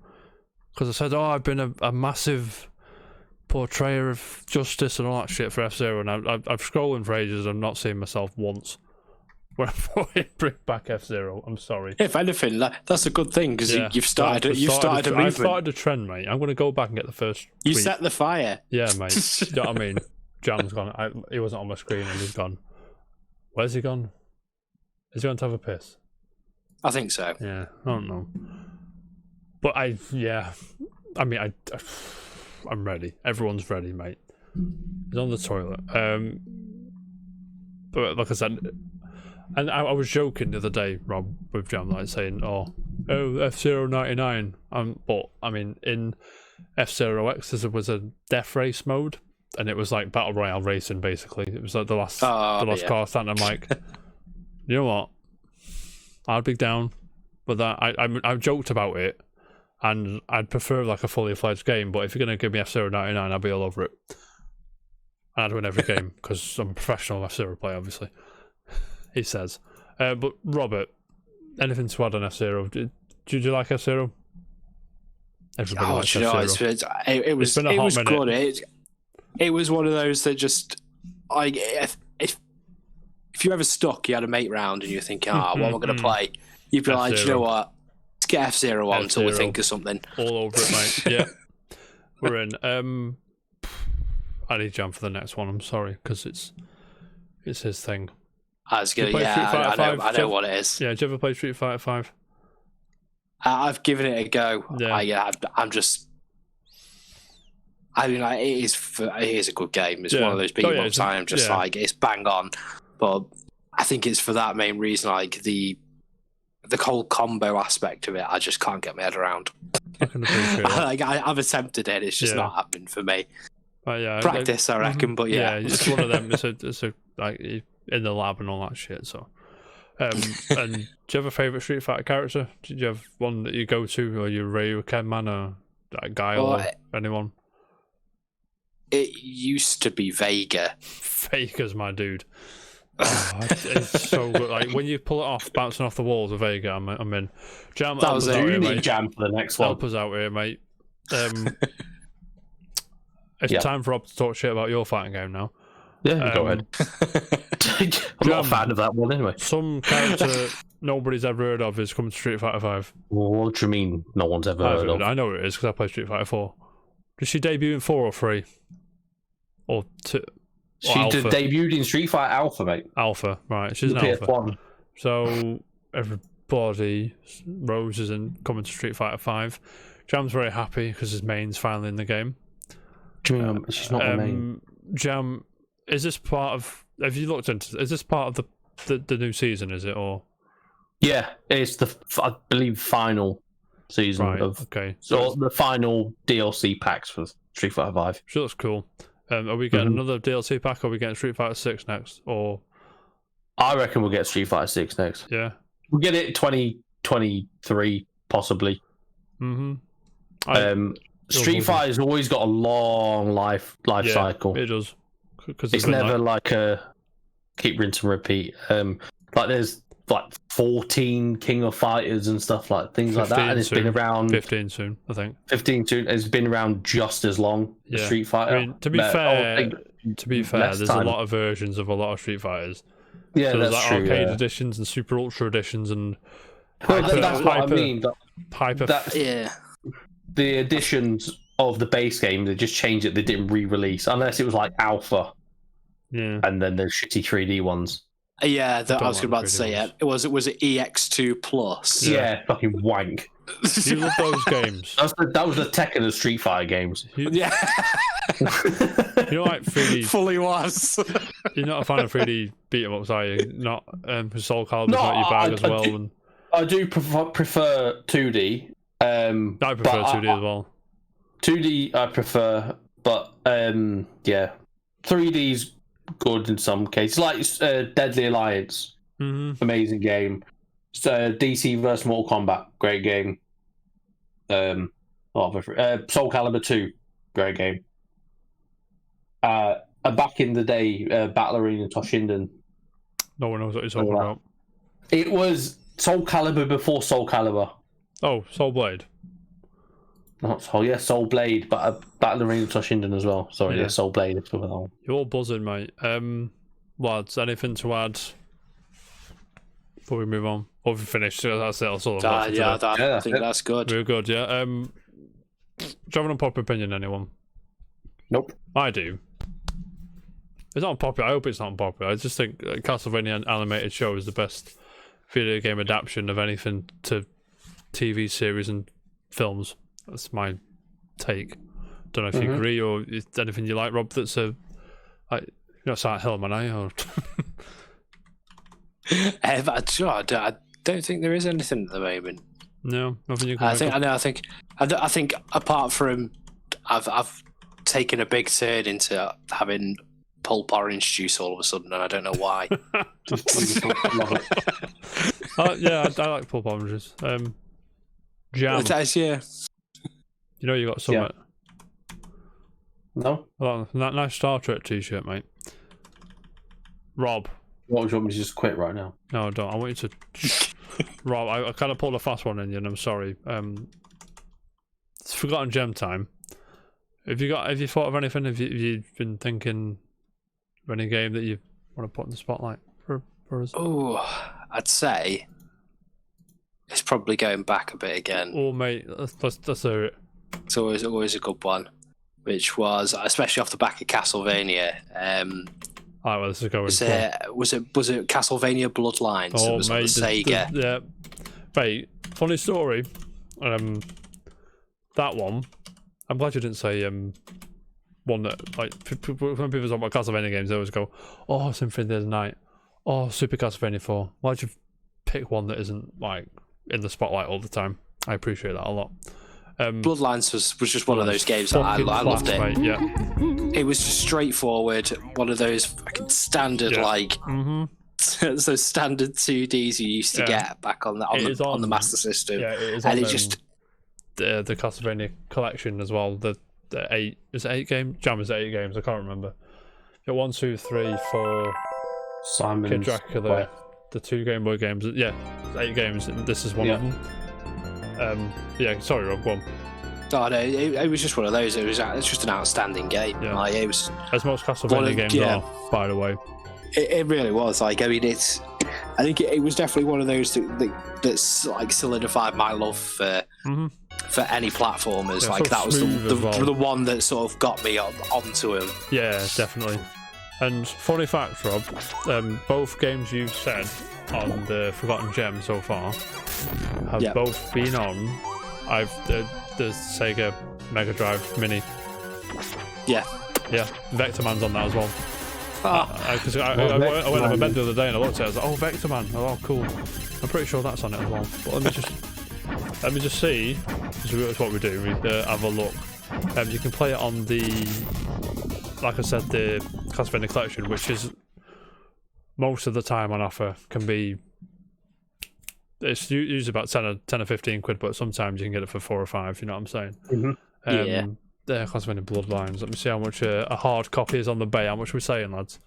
Because I said, I've been a massive portrayer of justice and all that shit for F-Zero, and I've scrolling for ages and I'm not seeing myself once. When I thought it'd bring back F-Zero, I'm sorry. If anything, that's a good thing because you've started a movement. I've started a trend, mate. I'm going to go back and get the first. You set the fire. Yeah, mate. You know what I mean? Jam's gone. He wasn't on my screen and he's gone. Where's he gone? Is he going to have a piss? I think so. Yeah, I don't know. But I'm ready. Everyone's ready, mate. He's on the toilet. But like I said, and I was joking the other day, Rob, with Jam, like saying, oh F-Zero 99. But I mean, in F-Zero X, there was a death race mode, and it was like battle royale racing. Basically, it was like the last car stand. I'm like, you know what? I'd be down with that. I joked about it, and I'd prefer like a fully fledged game. But if you're gonna give me F-Zero 99, I'd be all over it. And I'd win every game because I'm a professional F-Zero player, obviously. He says. But Robert, anything to add on F-Zero? Did you like F-Zero? Everybody likes do you know, F-Zero. it was been a hot minute. good. It was one of those that just if you ever stuck, you had a mate round and you're thinking, what am I going to play? You'd be like, you know what? Let's get F-Zero on until we think of something. All over it, mate. Yeah, we're in. I need Jam for the next one. I'm sorry, because it's his thing. I was gonna, I know what it is. Yeah, did you ever play Street Fighter 5? I've given it a go. Yeah. I'm just. I mean, it is a good game. It's one of those beat 'em ups. I am just like, it's bang on. But I think it's for that main reason, like the whole combo aspect of it, I just can't get my head around. I can appreciate that. Like, I've attempted it, it's just not happening for me. Practice, I reckon, but yeah. Yeah, it's one of them. It's a like in the lab and all that shit. So, and do you have a favorite Street Fighter character? Did you have one that you go to, or you Ryu, Ken Man, or like Guile, or anyone? It used to be Vega. Vega's my dude. It's so good. Like when you pull it off, bouncing off the walls of Vega, I'm in. Jam, that was a Jam for the next one. Help us out here, mate. It's time for Rob to talk shit about your fighting game now. Yeah, go ahead. I'm not a fan of that one anyway. Some character nobody's ever heard of is coming to Street Fighter 5. Well, what do you mean no one's ever heard of? I know it is because I play Street Fighter 4. Did she debut in 4 or 3? Or 2? She debuted in Street Fighter Alpha, mate. Alpha, right. She's an Alpha. PS1. So everybody, Rose is coming to Street Fighter 5. Jam's very happy because his main's finally in the game. She's not the main. Jam, is this part of... Have you looked into... Is this part of the new season, is it, or...? Yeah, it's I believe, final season of... Okay. So the final DLC packs for Street Fighter 5. Sure, that's cool. Are we getting another DLC pack, or are we getting Street Fighter 6 next, or...? I reckon we'll get Street Fighter 6 next. Yeah. We'll get it 2023, possibly. Street Fighter's always got a long life cycle. It does. It's never like a keep, rinse and repeat. Like there's like 14 King of Fighters and stuff like things like that, and it's been around 15 soon, I think. 15 soon. It's been around just as long as Street Fighter. I mean, to be fair, there's a lot of versions of a lot of Street Fighters. Yeah, so there's that's like true. Arcade editions and Super Ultra editions and. That's what I mean. The editions of the base game, they just changed it. They didn't re-release unless it was like Alpha. Yeah. And then there's shitty 3D ones. Yeah, I was about to say, was it EX2 Plus? Yeah, fucking wank. You love those games. That was the Tekken of Street Fighter games. Yeah. You're like 3D. Fully was. You're not a fan of 3D beat 'em ups, are you? Not Soul Calibur's not your bag as well. I do prefer 2D. I prefer 2D as well. 2D I prefer, but 3D's good in some cases. Like Deadly Alliance, amazing game. DC vs Mortal Kombat, great game. Soul Calibur 2, great game. Back in the day, Battle Arena Toshinden. No one knows what you're talking about. It was Soul Calibur before Soul Calibur. Oh, Soul Blade. Soul Blade, but Battle Arena Toshinden as well. Sorry, Soul Blade. You're all buzzing, mate. Lads, anything to add before we move on? Or we finish? That's it. That's all I've got I think that's good. We're good, yeah. Do you have an unpopular opinion, anyone? Nope. I do. It's not unpopular. I hope it's not unpopular. I just think Castlevania animated show is the best video game adaptation of anything to TV series and films. That's my take. Don't know if you agree, or is there anything you like, Rob, that's you're not Silent Hill, man, are you? I don't think there is anything at the moment. No, nothing you can I think apart from I've taken a big turn into having pulp orange juice all of a sudden, and I don't know why. Yeah, I like pulp oranges. Jam. Yeah. You know you got some. Yeah. No. Well, that nice Star Trek t-shirt, mate. Rob. What, do you want me to just quit right now? No, I don't. I want you to... Rob, I kind of pulled a fast one in you, and I'm sorry. it's Forgotten Gem time. Have you thought of anything? Have you been thinking of any game that you want to put in the spotlight for us? Oh, I'd say it's probably going back a bit again. Oh, mate, let's hear it. It's always a good one, which was especially off the back of Castlevania. Alright, well, this is going. Was it Castlevania Bloodlines? Oh, It was on mate, the Sega. yeah. Mate, funny story. That one. I'm glad you didn't say one that, like, when people talk about Castlevania games, they always go, "Oh, Symphony of the Night. Oh, Super Castlevania 4." Why'd you pick one that isn't like in the spotlight all the time? I appreciate that a lot. Bloodlines was just one of those games that I loved it. Mate, yeah. It was just straightforward, one of those fucking standard those standard 2Ds you used to get back on the Master System. Yeah, it is and on, it just the Castlevania collection as well. The 8 is it 8 games? Jam is 8 games. I can't remember. Yeah, 1, 2, 3, 4. Simon's Kid Dracula, the 2 Game Boy games. Yeah, 8 games. And this is one of them. Yeah, sorry, Rob. Go on. Oh no, it was just one of those. It's just an outstanding game. Yeah. Like, it was, as most Castlevania games are, by the way. It really was. Like, I mean, I think it was definitely one of those that's like solidified my love for any platformers. Yeah, like, that was the one that sort of got me onto him. Yeah, definitely. And funny fact, Rob, both games you've said on the Forgotten Gem so far have both been on the Sega Mega Drive Mini. Yeah. Yeah, Vector Man's on that as well. Because I went on my bed the other day and I looked at it. I was like, "Oh, Vector Man! Oh, cool! I'm pretty sure that's on it as well." But let me just see. That's what we do. We have a look. You can play it on the, like I said, the Castlevania Collection, which is most of the time on offer. Can be, it's usually about 10 or 15 quid, but sometimes you can get it for 4 or 5. You know what I'm saying? Yeah. The Castlevania Bloodlines. Let me see how much a hard copy is on the bay. How much are we saying, lads?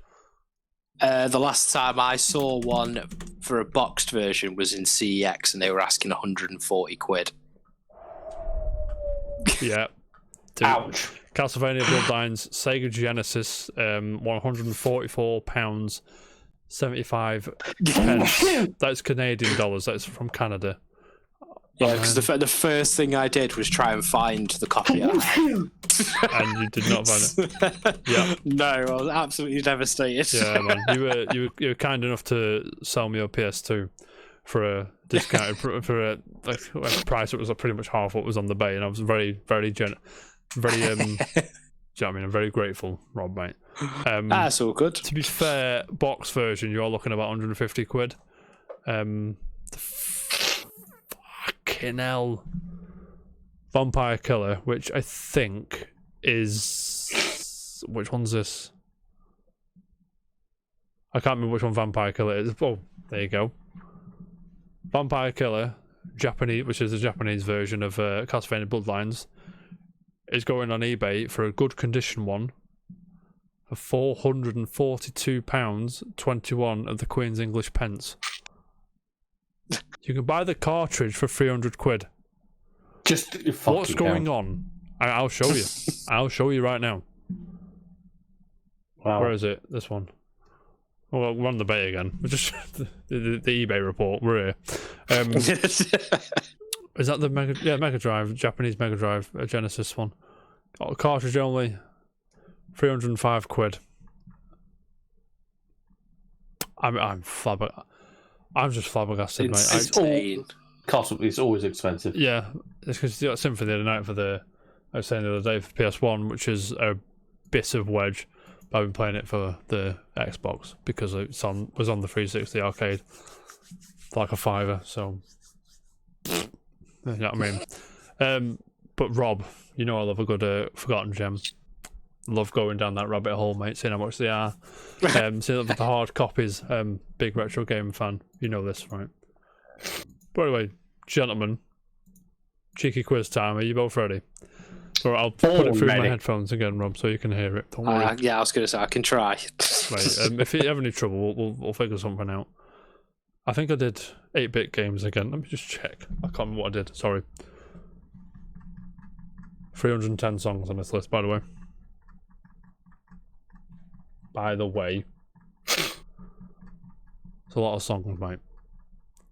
The last time I saw one for a boxed version was in CEX, and they were asking 140 quid. Yeah. Ouch. Castlevania Bloodlines, Sega Genesis, £144, 75 pence. That's Canadian dollars. That's from Canada. Yeah, because the first thing I did was try and find the copy I had. And you did not find it. Yeah. No, I was absolutely devastated. Yeah, man. You were kind enough to sell me your PS2 for a discounted for a price that was pretty much half what was on the bay, and I was very I'm very grateful, Rob, mate. That's all good. To be fair, box version you're looking about 150 quid. Fucking hell. Vampire Killer, which I think is, which one's this? I can't remember which one Vampire Killer is. Oh, there you go. Vampire Killer, Japanese, which is the Japanese version of Castlevania Bloodlines, is going on eBay for a good condition one for £442.21 of the Queen's English pence. You can buy the cartridge for 300 quid. What's going on? I'll show you. I'll show you right now. Wow. Where is it? This one. Well, we're on the bay again. We're just the eBay report. We're here. Is that the Mega Drive, Japanese Mega Drive, a Genesis one? Oh, cartridge only, 305 quid. I'm just flabbergasted, mate. It's always expensive. Yeah, it's because you got Symphony of the Night I was saying the other day for PS1, which is a bit of wedge. But I've been playing it for the Xbox because it was on the 360 arcade for like a $5, so you know what I mean. But Rob, you know I love a good Forgotten Gem. Love going down that rabbit hole, mate, seeing how much they are. Seeing the hard copies. Big retro game fan. You know this, right? But anyway, gentlemen, cheeky quiz time. Are you both ready? Or I'll put it through my headphones again, Rob, so you can hear it. Don't worry. Yeah, I was going to say, I can try. Right, if you have any trouble, we'll figure something out. I think I did 8-bit games again. Let me just check. I can't remember what I did. Sorry. 310 songs on this list, by the way. It's a lot of songs, mate.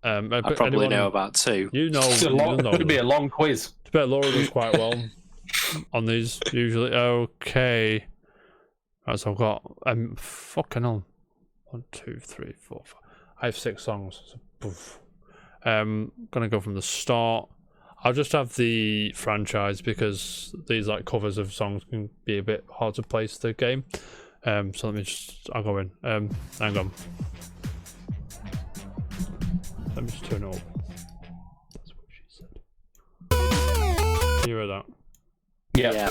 I probably know about 2. You know, It could be a long quiz. I bet Laura does quite well on these usually. Okay. Right, so I've got fucking hell. 1, 2, 3, 4, 5. I have 6 songs. So, poof. Gonna go from the start. I'll just have the franchise because these like covers of songs can be a bit hard to place the game. So I'll go in. Hang on. Let me just turn it up. That's what she said. You heard that? Yeah.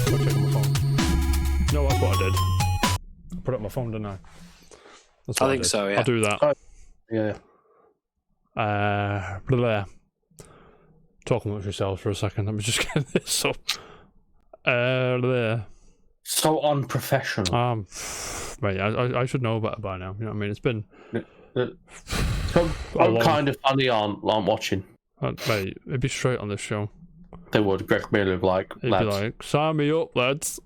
I'll check on my phone. No, that's what I did. I put it on my phone, didn't I? That's what I think did. so, yeah. I'll do that. Yeah. Blah, blah. Talk amongst yourselves for a second. Let me just get this up. There. So unprofessional. Mate, I should know better by now. You know what I mean? It's been. I'm kind of funny aren't watching. Mate, it'd be straight on this show. They would. Greg Miller would be like, It'd be like, sign me up, lads.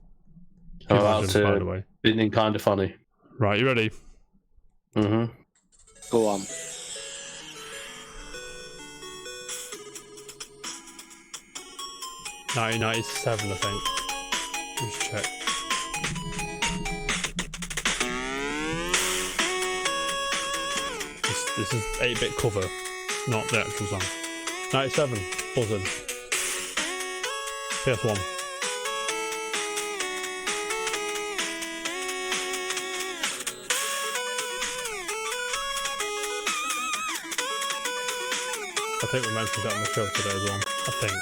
I'm about By the way. Being kind of funny. Right, you ready? Mm-hmm. Go on. '97, I think. Just check. This is 8-bit cover, not the actual song. 97, Buzzing. PS1. I think we mentioned that on the show today as well. I think.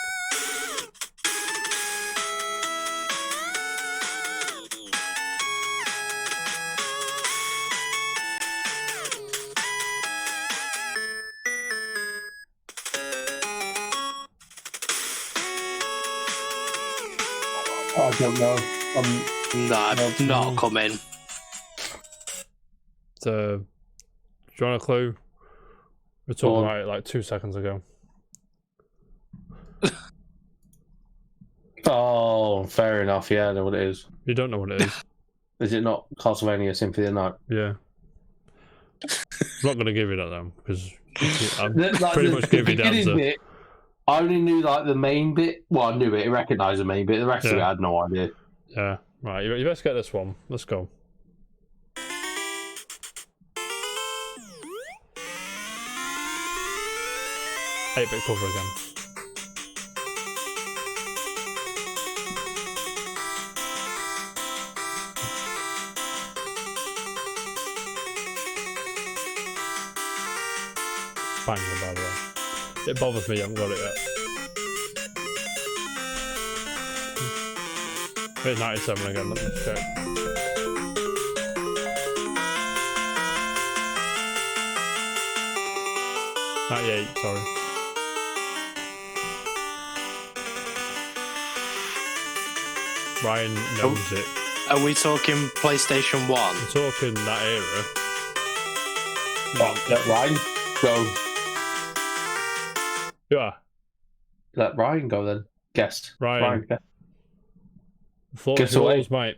I don't know. Not coming. Do you want a clue? We were talking about it like 2 seconds ago. Oh, fair enough. Yeah, I know what it is. You don't know what it is. Is it not Castlevania Symphony of the Night? Yeah. I'm not going to give you that though, because I pretty much gave you the answer. Bit, I only knew like the main bit. Well, I knew it. I recognised the main bit. The rest of it, I had no idea. Yeah. Right. You best get this one. Let's go. Eight-bit cover again. Banger, by the way. It bothers me, I haven't got it yet. It's 97 again, let me check. '98, sorry. Ryan knows it. Are we talking PlayStation 1? We're talking that era. Let Ryan go. Yeah. Let Ryan go then. Guess. Ryan. Guess. Floor Guess is yours, mate.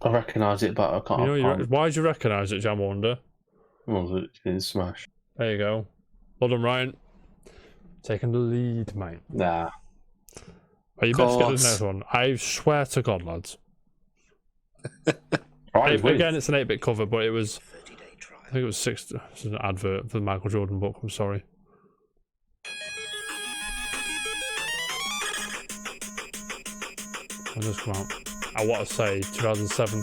I recognise it, but I can't. Why do you recognise it, Jam Wonder? Well, it's in Smash. There you go. Well done, Ryan. Taking the lead, mate. Nah. Right, you best get the next one. I swear to God, lads. Again, it's an 8-bit cover, but it was... I think it was 6. This is an advert for the Michael Jordan book. I'm sorry. I'll just come out. I want to say 2007.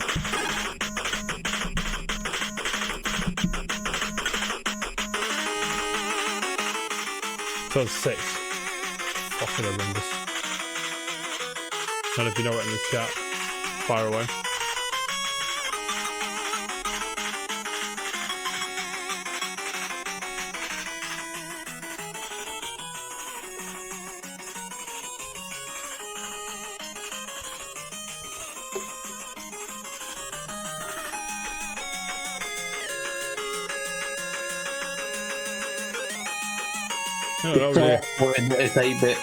2006. Fucking horrendous. And if you know it in the chat, fire away. Oh, dear. It's 8-bit.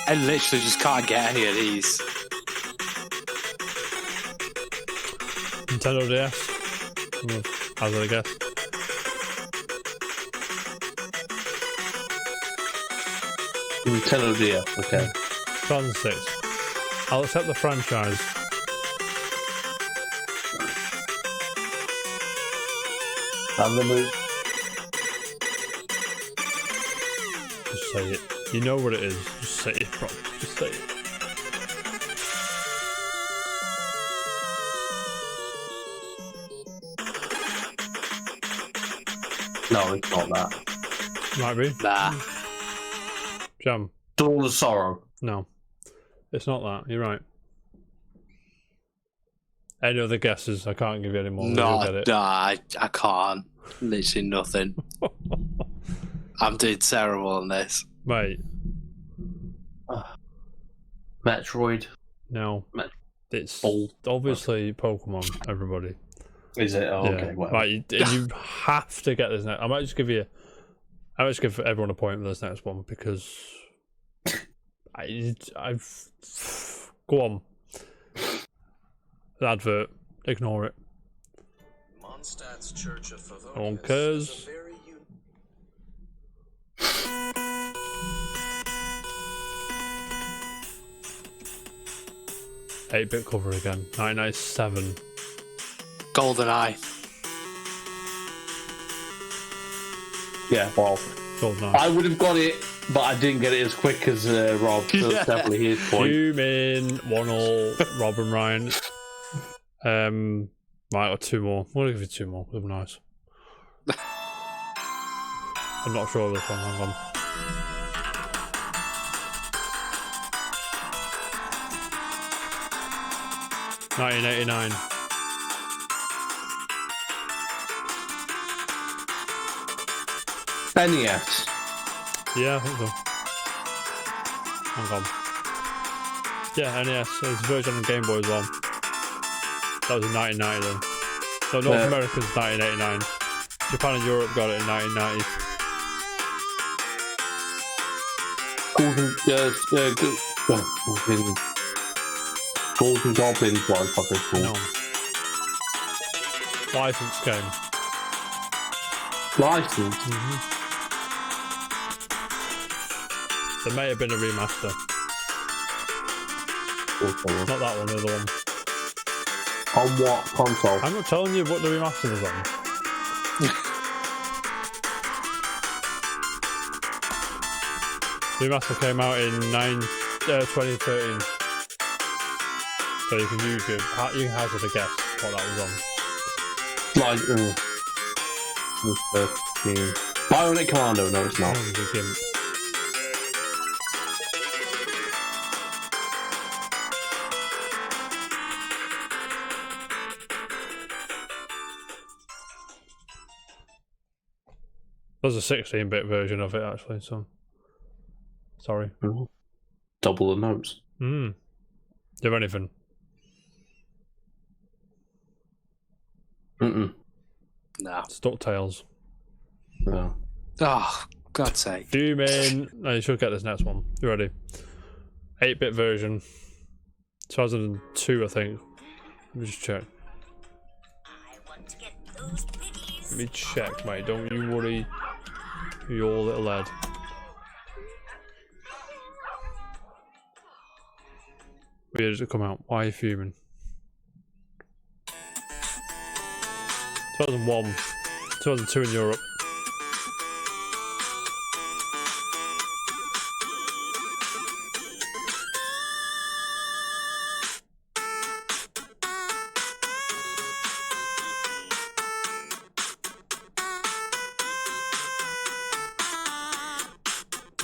I literally just can't get any of these. Nintendo DS. Hazard, I guess. Nintendo DS, okay. 2006. I'll accept the franchise. And the move. Just say it. You know what it is. Just say it, bro. Just say it. No, it's not that. Might be. Nah. Jam. Dawn of Sorrow. No. It's not that. You're right. Any other guesses? I can't give you any more. You'll No, get it. no, I can't. Literally nothing. I'm doing terrible on this. Mate, Metroid. no. Met- It's Ball. obviously Pokemon, everybody. Is it? Oh, Yeah. okay. Well. Right, you have to get this next. I might just give everyone a point for this next one because I've go on. The advert, ignore it. Mondstadt's Church of Favonius No one cares. is a very 8-bit cover again. 1997. GoldenEye. Yeah, well, GoldenEye. I would have got it, but I didn't get it as quick as Rob. So that's definitely his point. 2-min, 1-all, Rob and Ryan. Right, or 2 more. I'm gonna give you 2 more. That'd be nice. I'm not sure of this one. Hang on. $1989. NES. Yeah, I think so. Hang on. Yeah, NES. It's a version on Game Boy as well. That was in 1990 then. So North America's 1989. Japan and Europe got it in 1990. Golden Goblins, what the fuck is called? No. Licensed game. License. There may have been a remaster. Not that one, the other one. On what console? I'm not telling you what the remaster was on. The remaster came out in 2013. So you can use you can hazard a guess what that was on. Like, Bionic Commando, no it's not. It was a gimp. There's a 16-bit version of it actually, so sorry. Double the notes. Do you have anything? No. It's DuckTales. No. Oh, God's sake. Fuming. No, you should get this next one. You ready? 8-bit version. 2002, I think. Let me just check. Let me check, mate. Don't you worry. Your little lad. Where did it come out? Why are you fuming? 2001. 2002 in Europe.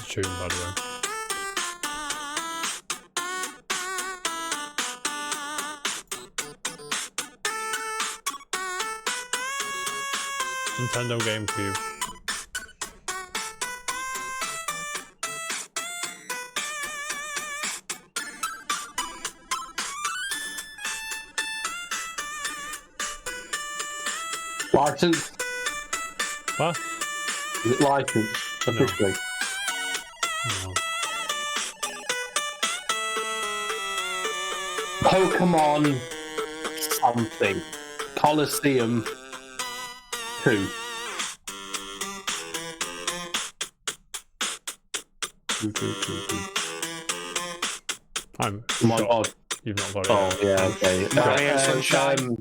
Tune, by the way. Nintendo GameCube. License? What? Is it licensed? Officially? No. Pokemon something. Coliseum 2. I'm Oh my shocked god. you've not got it. Oh, yet. yeah, okay. Mario Sunshine.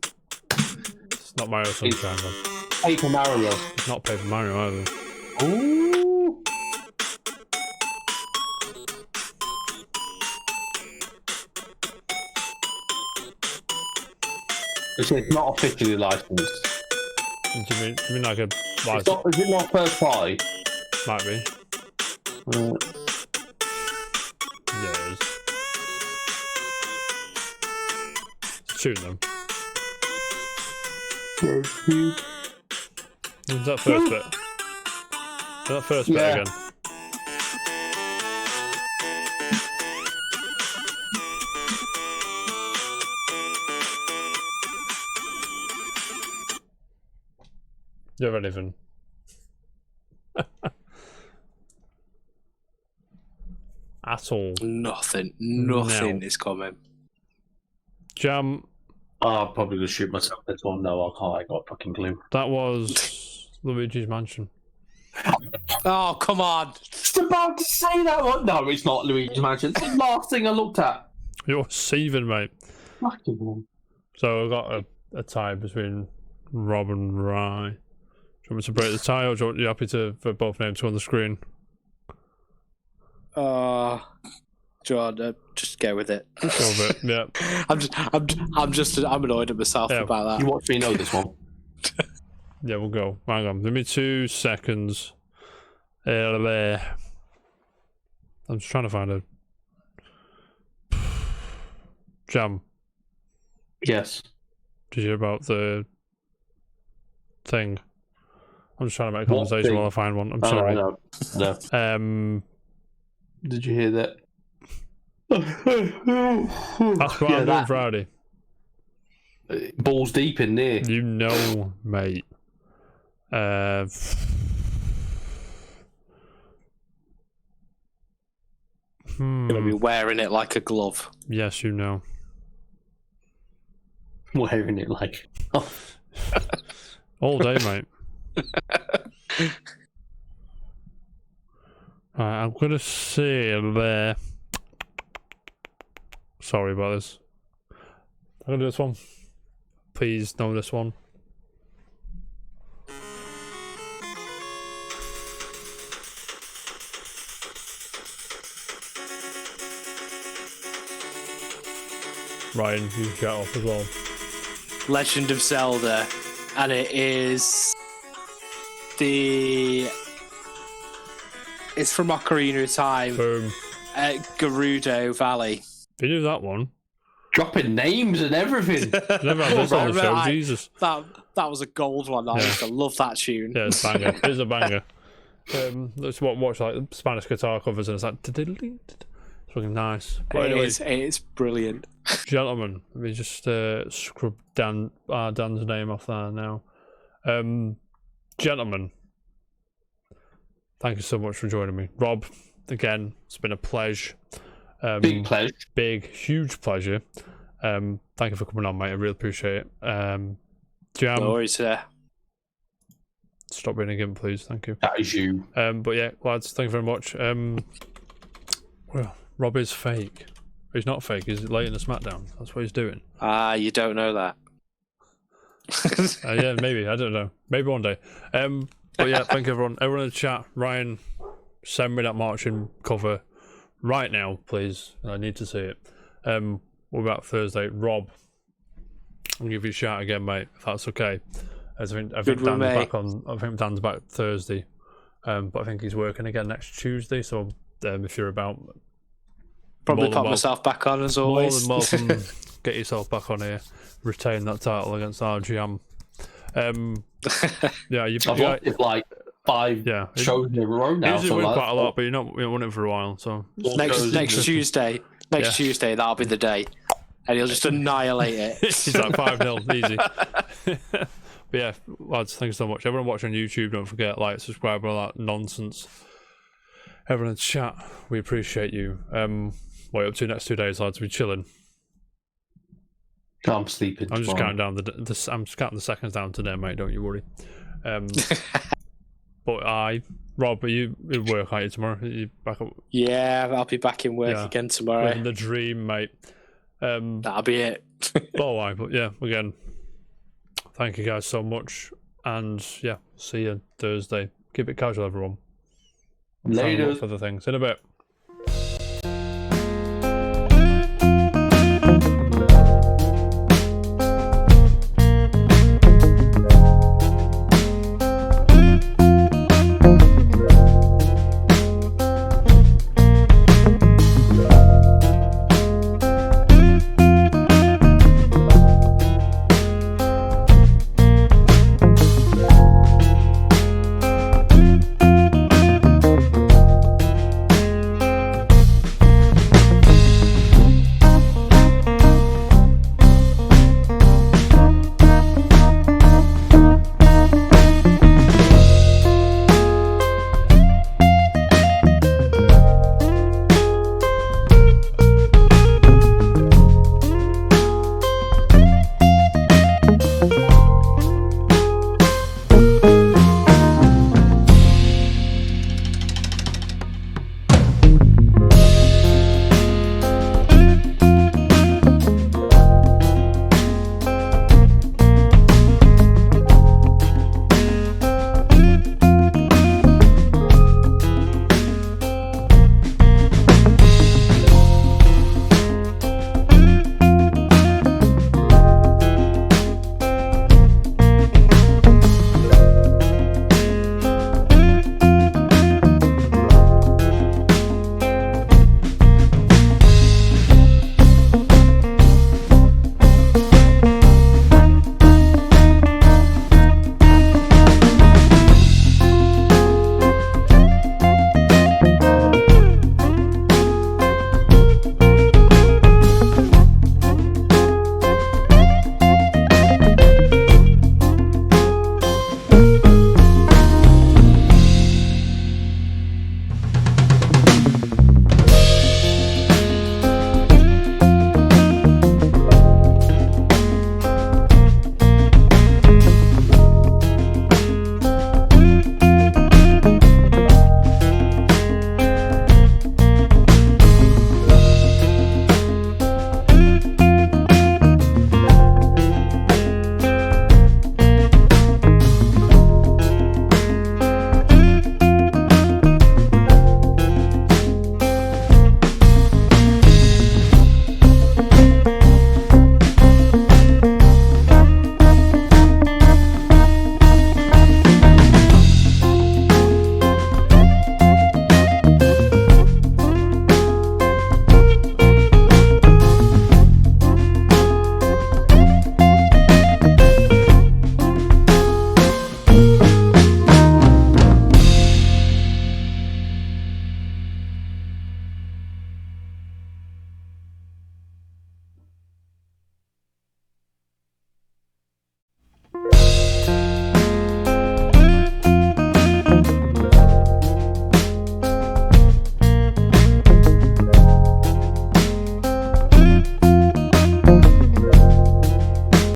It's not Mario Sunshine, man. Paper Mario. It's not Paper Mario either. Ooh. It's not officially licensed. Do you mean like a It's license? not, is it not first party? Might be. Uh, Yeah, it is. Shoot them. Is that first bit? Is that first bit Yeah. again? You have anything? At all. Nothing No. is coming. Jam, I'm probably gonna shoot myself this one. No, I can't. I got a fucking clue. that was Luigi's Mansion. Oh, come on. Just about to say that one. No, it's not Luigi's Mansion. It's the last thing I looked at. You're saving, mate. Fucking one. So I've got a tie between Rob and Rye. Do you want me to break the tie, or do you want you happy for both names to go on the screen? John, just go with it. Go with it, yeah. I'm annoyed at myself Yeah. about You that. watch me know this one. Yeah, we'll go. Hang on, give me 2 seconds. I'm just trying to find a Jam. Yes. Did you hear about the thing? I'm just trying to make a What conversation thing? while I find one. I'm Oh, sorry. no. Did you hear that? That's what I'm doing Friday. Balls deep in there. You know, mate. Gonna be wearing it like a glove. Yes, you know. Wearing it like. All day, mate. Right, I'm gonna say there. Sorry about this. I'm gonna do this one. Please know this one. Ryan, you can shut off as well. Legend of Zelda, and it is it's from Ocarina of Time Boom. at Gerudo Valley. You knew that one. Dropping names and everything. Never had this on the show, Right. Jesus. That was a gold one. I Yeah. used to love that tune. Yeah, it's a banger. It's a banger. Let's watch like Spanish guitar covers, and it's like it's fucking nice. But anyway, It's brilliant. gentlemen, let me just scrub Dan's name off there now. Gentlemen, thank you so much for joining me. Rob, again, it's been a pleasure. Big pleasure. Big, huge pleasure. Thank you for coming on, mate. I really appreciate it. Jam, No worries there. stop being a gimp, please. Thank you. That is you. But yeah, lads, thank you very much. Well, Rob is fake. He's not fake. He's late in the SmackDown. That's what he's doing. You don't know that. Yeah, maybe. I don't know. Maybe one day. But yeah, thank you everyone. Everyone in the chat. Ryan, send me that marching cover right now, please. I need to see it. What about Thursday? Rob, I'll give you a shout again, mate, if that's okay. As I think Good with Dan's me. back on. I think Dan's back Thursday. But I think he's working again next Tuesday. So if you're about, Probably more than put wel- myself back on as more always. than welcome. Get yourself back on here. Retain that title against RGM. Yeah, you've I've got. watched like 5 Yeah, shows in a row now. usually So win like, quite a lot, but you haven't won it for a while. So next Tuesday. Yeah. Tuesday, that'll be the day. And he'll just annihilate it. he's like 5-0, easy. But yeah, lads, thanks so much. Everyone watching on YouTube, don't forget, like, subscribe, all that nonsense. everyone in the chat, we appreciate you. What are you up to next 2 days, lads? We chilling. I'm sleeping. I'm just tomorrow. counting down I'm just counting the seconds down today, mate. Don't you worry. But Rob, are you at work? Are you tomorrow? Are you back up? Yeah, I'll be back in work again tomorrow. Living the dream, mate. That'll be it. But yeah, again, thank you guys so much, and yeah, see you Thursday. Keep it casual, everyone. Later. For the things in a bit.